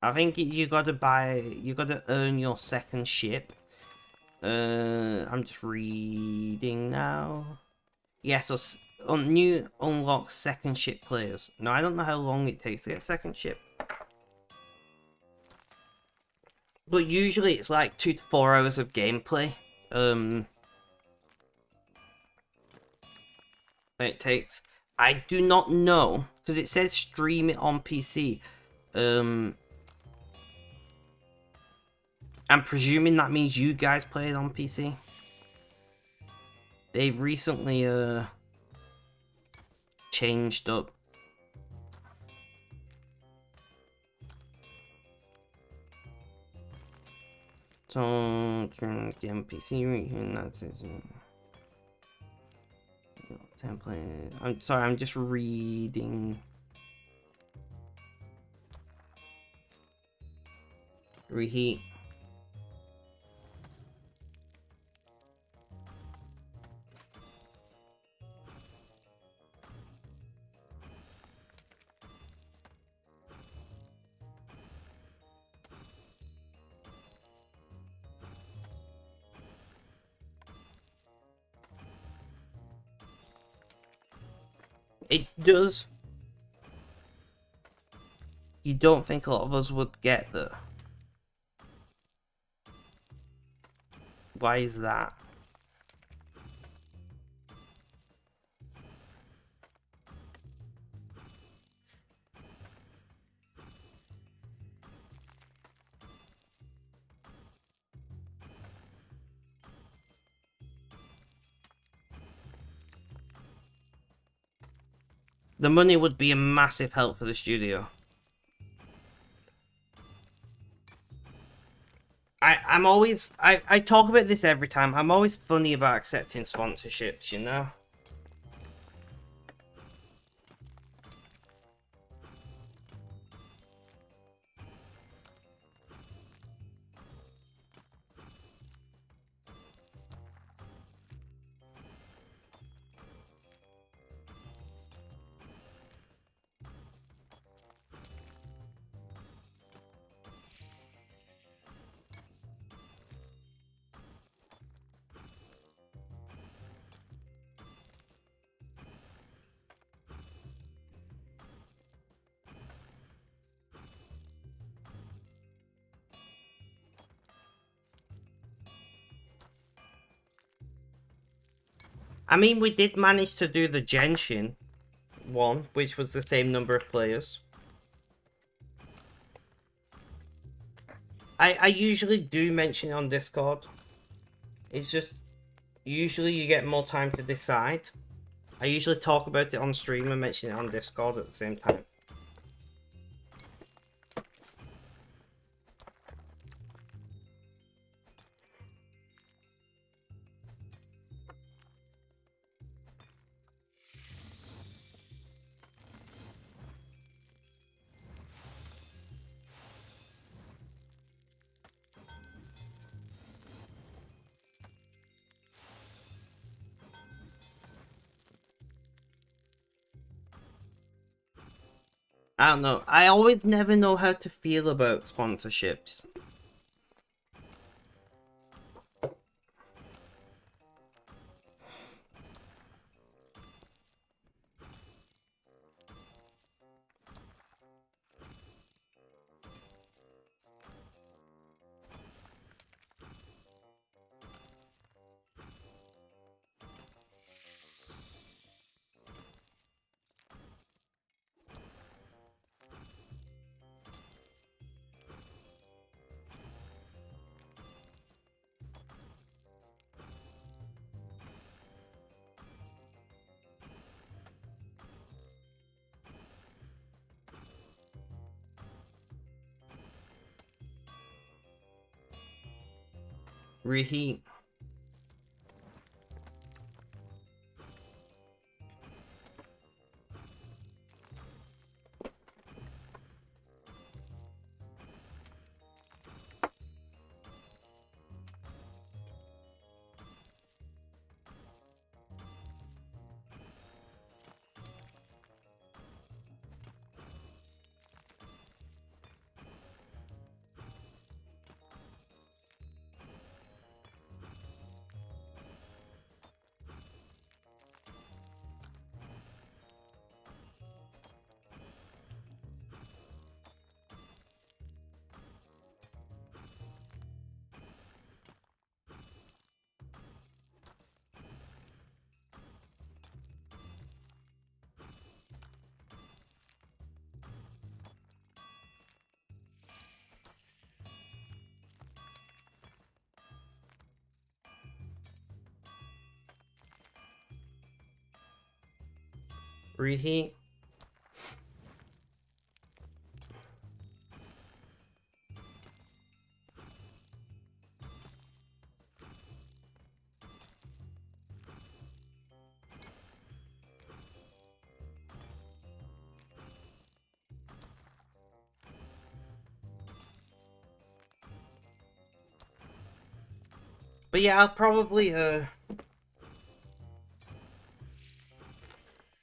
I think you gotta earn your second ship. I'm just reading now. Yeah, so new unlock second ship players. Now, I don't know how long it takes to get second ship. But usually it's like 2 to 4 hours of gameplay. It takes. I do not know, because it says stream it on PC. I'm presuming that means you guys play it on PC. They've recently changed up. So game PC, that's it. Template. I'm sorry, I'm just reading. Reheat. It does. You don't think a lot of us would get there? Why is that? The money would be a massive help for the studio. I'm always I talk about this every time. I'm always funny about accepting sponsorships, you know? I mean, we did manage to do the Genshin one, which was the same number of players. I usually do mention it on Discord. It's just, usually you get more time to decide. I usually talk about it on stream and mention it on Discord at the same time. I don't know. I always never know how to feel about sponsorships. Reheat. Reheat. But yeah, I'll probably,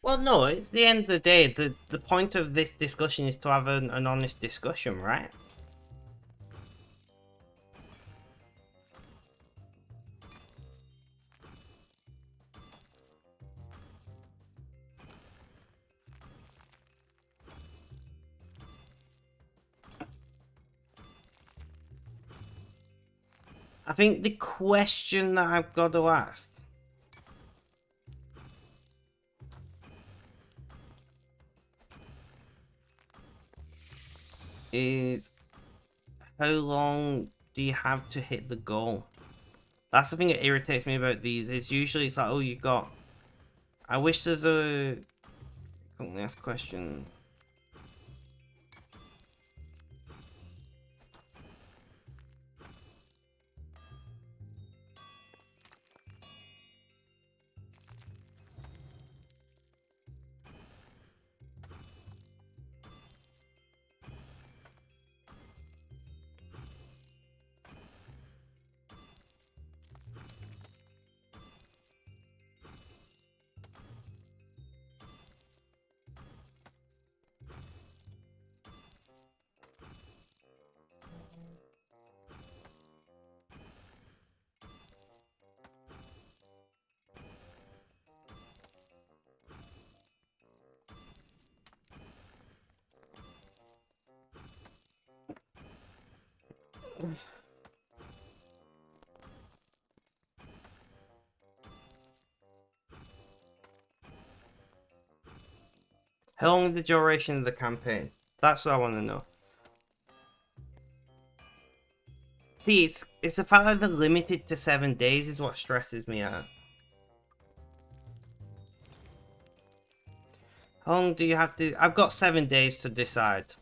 well, no, it's the end of the day. The point of this discussion is to have an honest discussion, right? I think the question that I've got to ask is, how long do you have to hit the goal? That's the thing that irritates me about these. It's usually it's like, oh, you got. I wish there's a. Last question. How long is the duration of the campaign? That's what I want to know. See, it's the fact that they're limited to 7 days is what stresses me out. How long do you have to... I've got 7 days to decide.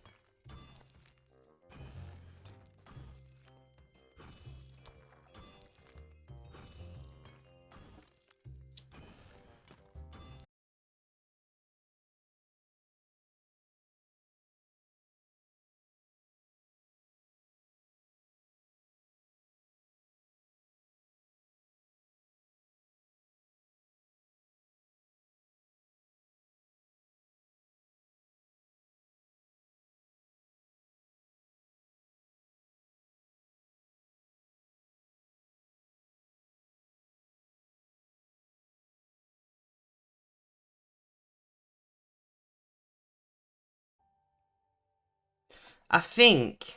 I think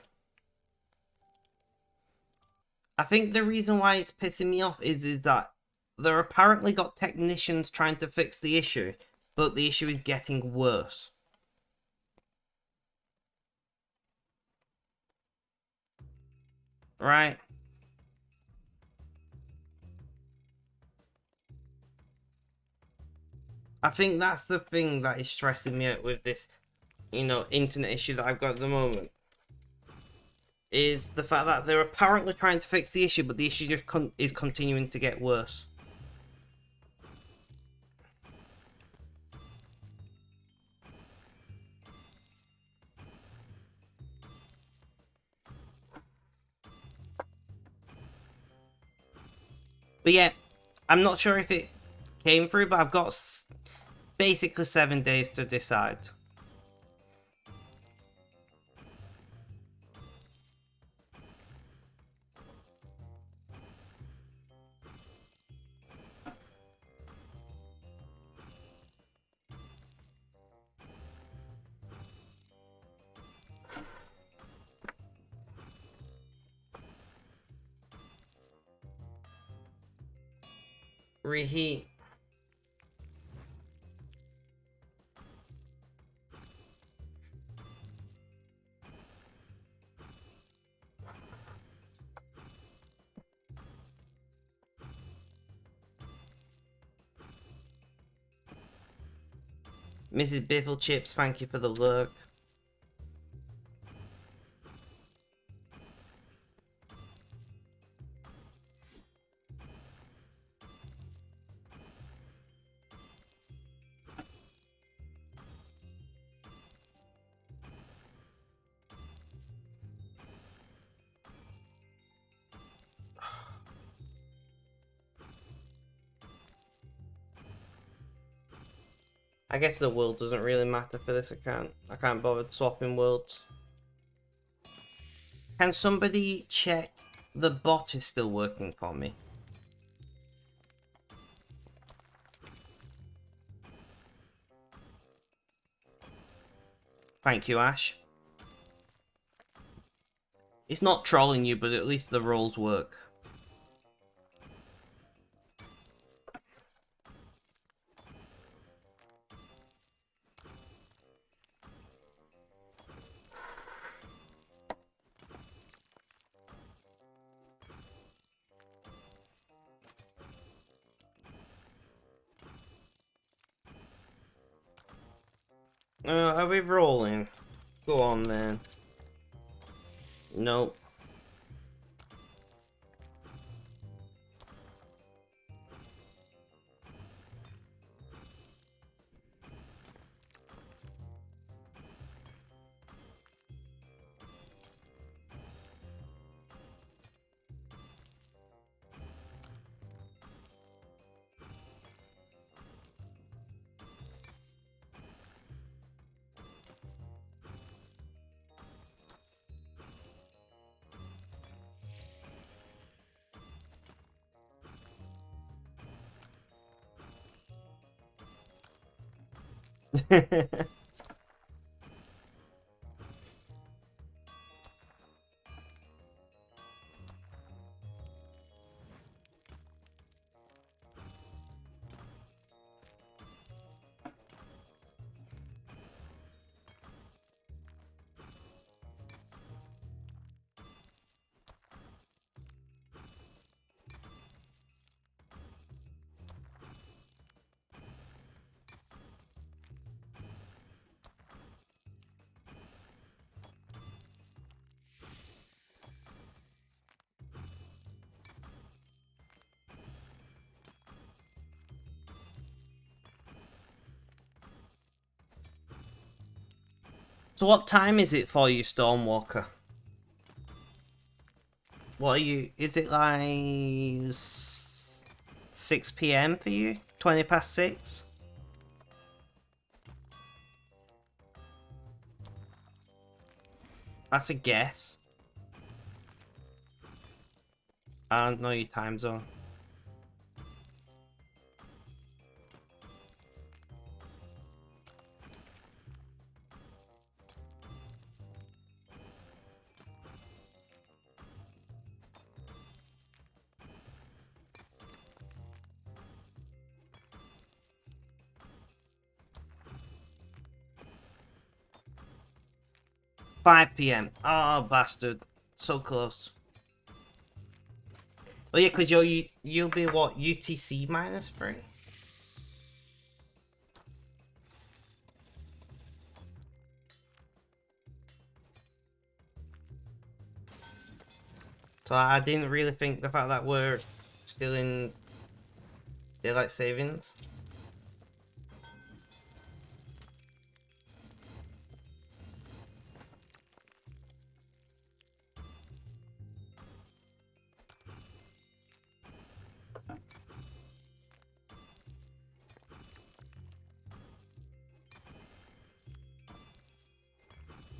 the reason why it's pissing me off is that they're apparently got technicians trying to fix the issue, but the issue is getting worse. Right? I think that's the thing that is stressing me out with this, internet issue that I've got at the moment. Is the fact that they're apparently trying to fix the issue, but the issue just is continuing to get worse. But yeah, I'm not sure if it came through, but I've got basically 7 days to decide. Reheat. Mrs. Biffle Chips, thank you for the lurk. I guess the world doesn't really matter for this account. I can't bother swapping worlds. Can somebody check the bot is still working for me? Thank you, Ash. It's not trolling you, but at least the roles work. Are we rolling? Go on then. Nope. So what time is it for you, Stormwalker? What are you... Is it like 6 p.m. for you? 20 past 6? That's a guess. I don't know your time zone. Five p.m. Oh, bastard. So close. Oh yeah, because you'll be what, UTC -3? So I didn't really think the fact that we're still in daylight savings.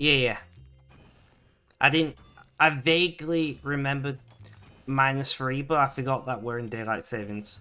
Yeah. I didn't... I vaguely remembered -3, but I forgot that we're in daylight savings.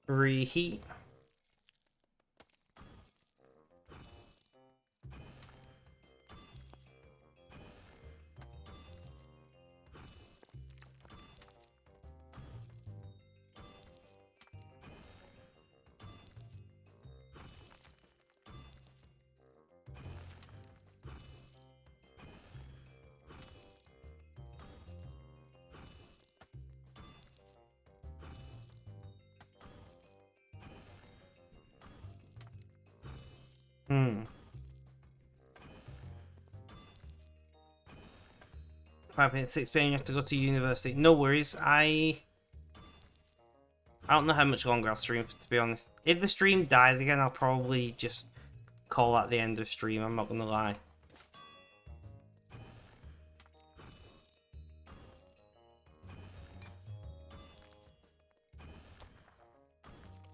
Reheat. Hmm. 5 p.m. 6 p.m. you have to go to university. No worries. I don't know how much longer I'll stream, to be honest. If the stream dies again, I'll probably just call that the end of stream. I'm not gonna lie.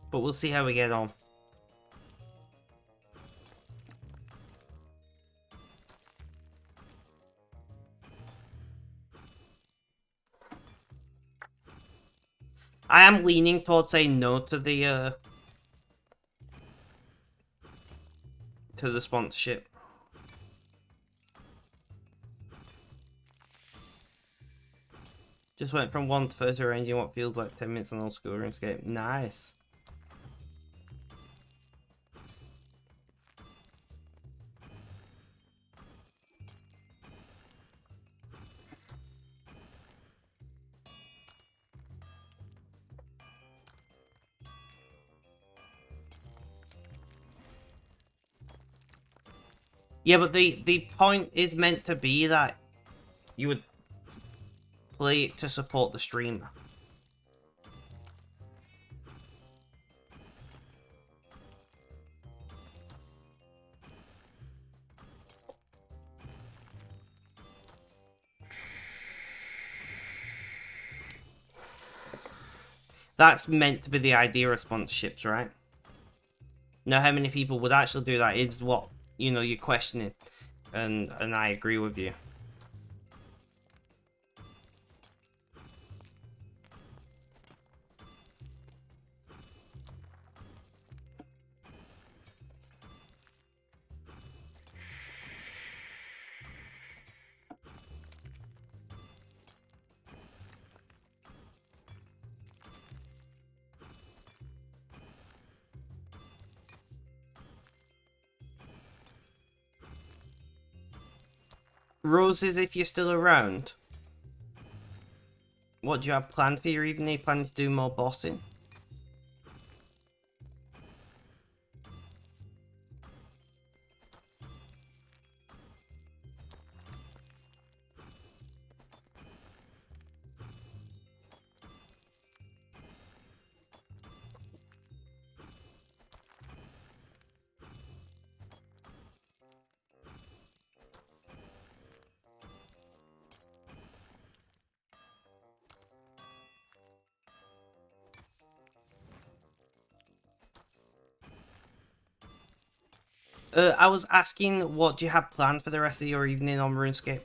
But we'll see how we get on. I am leaning towards saying no to the sponsorship. Just went from 1 to 30, arranging what feels like 10 minutes on old school Runescape. Nice. Yeah, but the point is meant to be that you would play it to support the streamer. That's meant to be the idea of sponsorships, right? Now, how many people would actually do that is what, you know, you're questioning. And I agree with you. Roses, if you're still around, what do you have planned for your evening? Are you planning to do more bossing? I was asking, what do you have planned for the rest of your evening on RuneScape?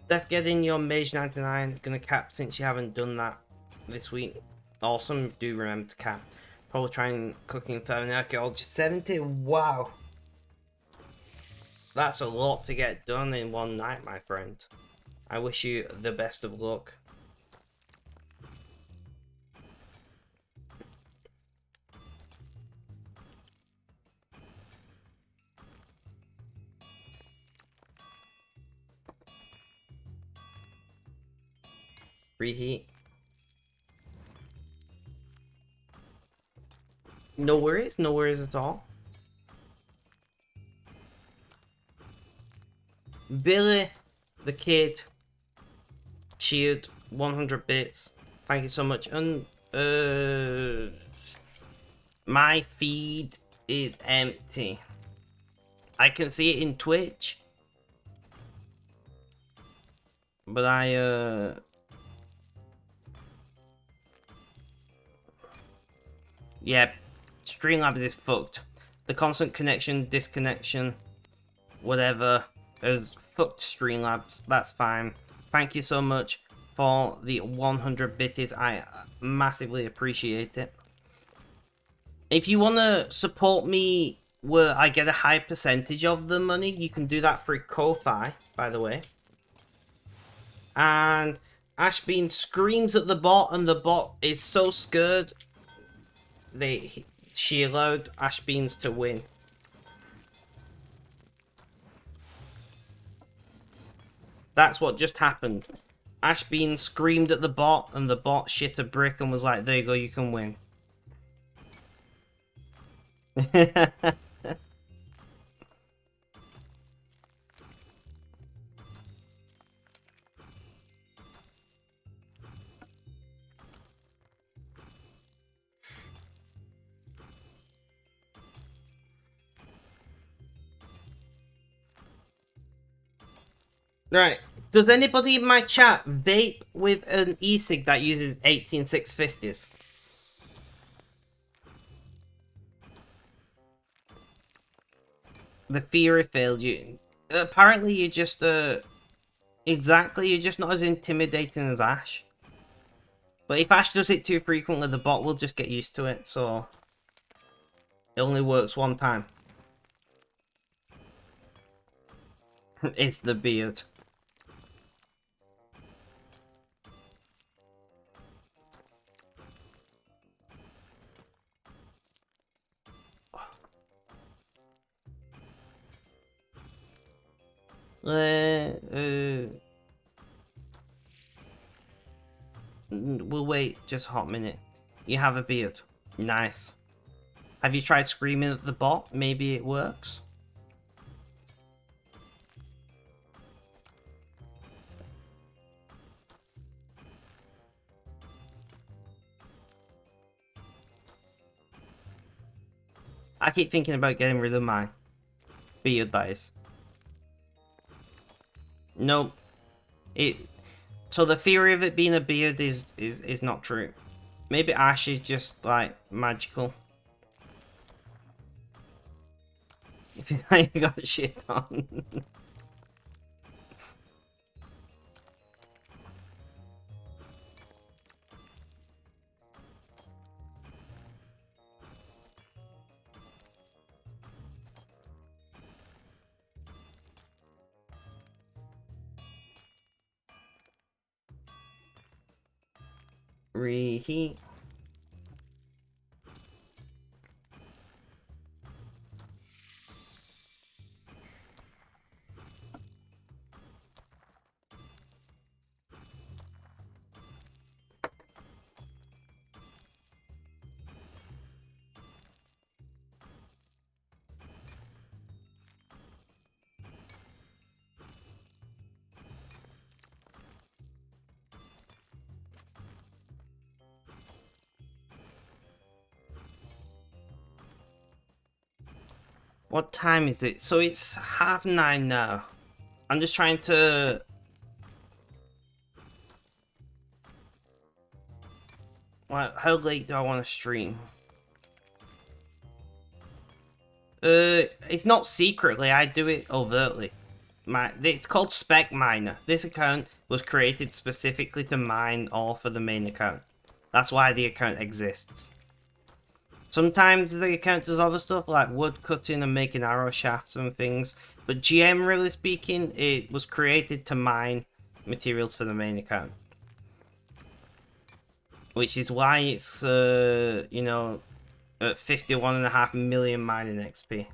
Def, get in your Mage 99. Gonna cap since you haven't done that this week. Awesome, do remember to cap. Probably trying cooking 30 archaeology 70. Wow. That's a lot to get done in one night, my friend. I wish you the best of luck. Reheat. No worries at all. Billy, the kid, cheered 100 bits. Thank you so much. And my feed is empty. I can see it in Twitch, but yeah, Streamlabs is fucked. The constant connection, disconnection, whatever, has fucked Streamlabs. That's fine. Thank you so much for the 100 bitties. I massively appreciate it. If you want to support me where I get a high percentage of the money, you can do that through Ko-Fi, by the way. And Ashbean screams at the bot, and the bot is so scared she allowed Ashbeans to win. That's what just happened. Ashbean screamed at the bot, and the bot shit a brick and was like, there you go, you can win. Right. Does anybody in my chat vape with an e-cig that uses 18650s? The theory failed you. Apparently you're just, exactly, you're just not as intimidating as Ash. But if Ash does it too frequently, the bot will just get used to it, so... It only works one time. It's the beard. We'll wait just a hot minute. You have a beard. Nice. Have you tried screaming at the bot? Maybe it works. I keep thinking about getting rid of my beard, that is. Nope. So the theory of it being a beard is not true. Maybe Ash is just, like, magical. If you got shit on. Reheat. What time is it? So it's 9:30 now. I'm just trying to... Like, how late do I want to stream? It's not secretly, I do it overtly. It's called Spec Miner. This account was created specifically to mine ore for the main account. That's why the account exists. Sometimes the account does other stuff like wood cutting and making arrow shafts and things, but generally speaking, it was created to mine materials for the main account. Which is why it's, you know, at 51.5 million mining XP.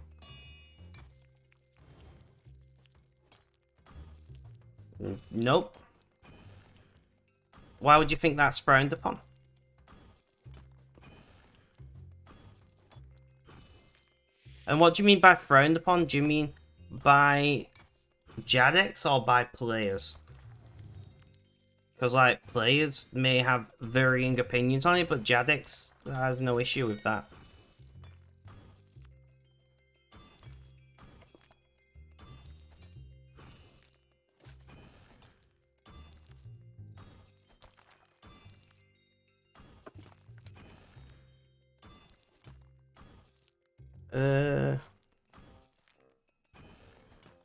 Nope. Why would you think that's frowned upon? And what do you mean by frowned upon? Do you mean by Jadex or by players? Because, like, players may have varying opinions on it, but Jadex has no issue with that.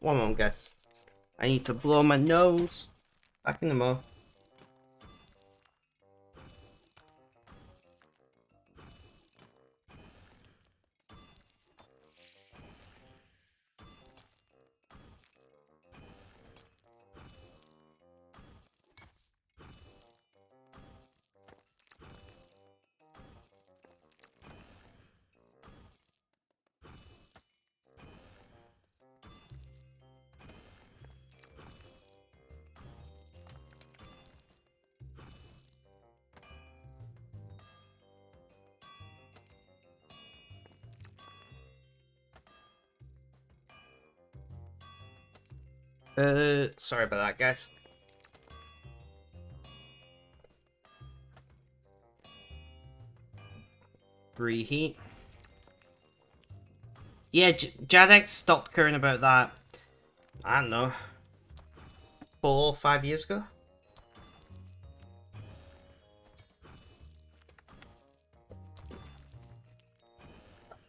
One more guess. I need to blow my nose. Back in the mo. Sorry about that, guys. Reheat. Yeah, Jadex stopped caring about that, I don't know, 4 or 5 years ago?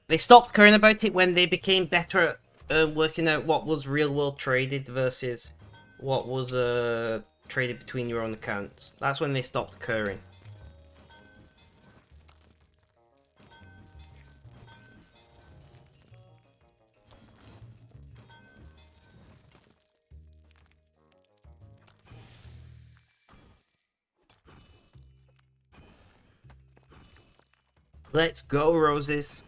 They stopped caring about it when they became better at working out what was real world traded versus what was traded between your own accounts. That's when they stopped caring. Let's go, roses.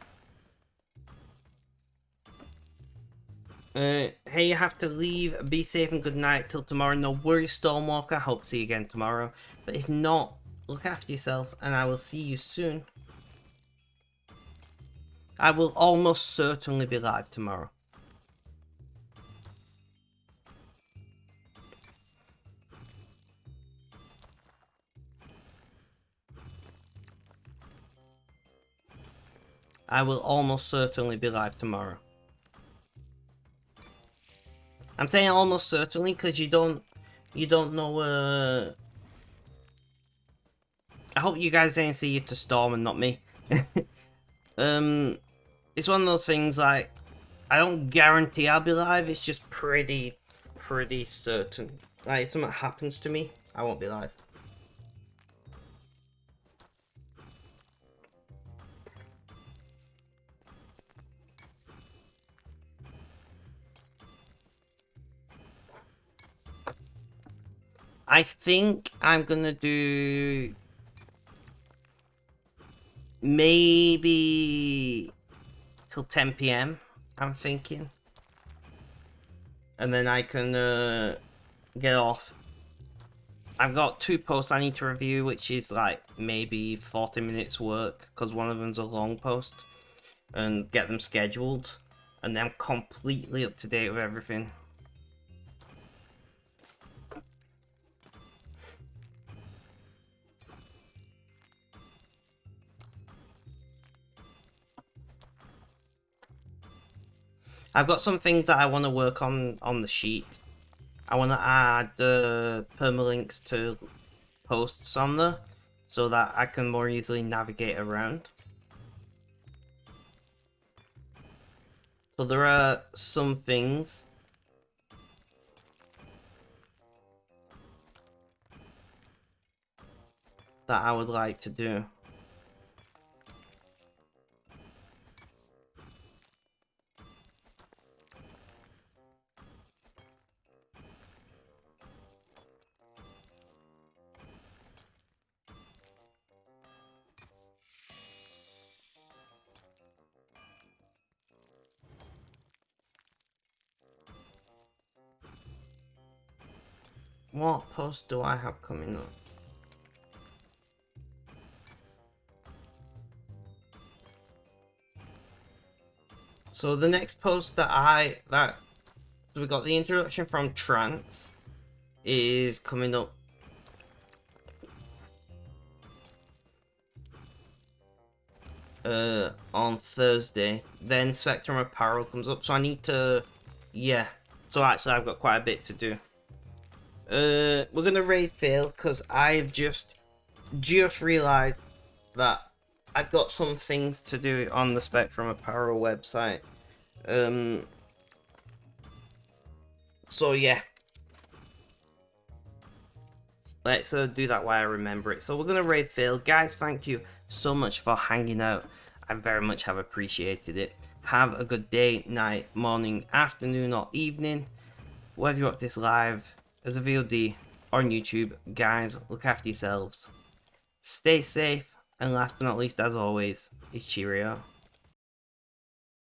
Hey, you have to leave. Be safe and good night till tomorrow. No worries, Stormwalker. Hope to see you again tomorrow. But if not, look after yourself, and I will see you soon. I will almost certainly be live tomorrow. I will almost certainly be live tomorrow. I'm saying almost certainly because you don't know. I hope you guys didn't see it to Storm and not me. It's one of those things like I don't guarantee I'll be live. It's just pretty certain. Like if something happens to me, I won't be live. I think I'm gonna do maybe till 10 p.m. I'm thinking, and then I can get off. I've got 2 posts I need to review, which is like maybe 40 minutes work because one of them's a long post, and get them scheduled, and then I'm completely up to date with everything. I've got some things that I want to work on the sheet. I want to add permalinks to posts on there so that I can more easily navigate around. So there are some things that I would like to do. What post do I have coming up? So the next post that so we got the introduction from Trance is coming up on Thursday. Then Spectrum Apparel comes up, so I need to, yeah. So actually I've got quite a bit to do. We're gonna raid fail because I've just realized that I've got some things to do on the Spectrum Apparel website. So yeah, let's do that while I remember it. So we're gonna raid fail, guys. Thank you so much for hanging out. I very much have appreciated it. Have a good day, night, morning, afternoon, or evening, whether you watch this live as a VOD or on YouTube. Guys, look after yourselves, stay safe, and last but not least, as always, is cheerio.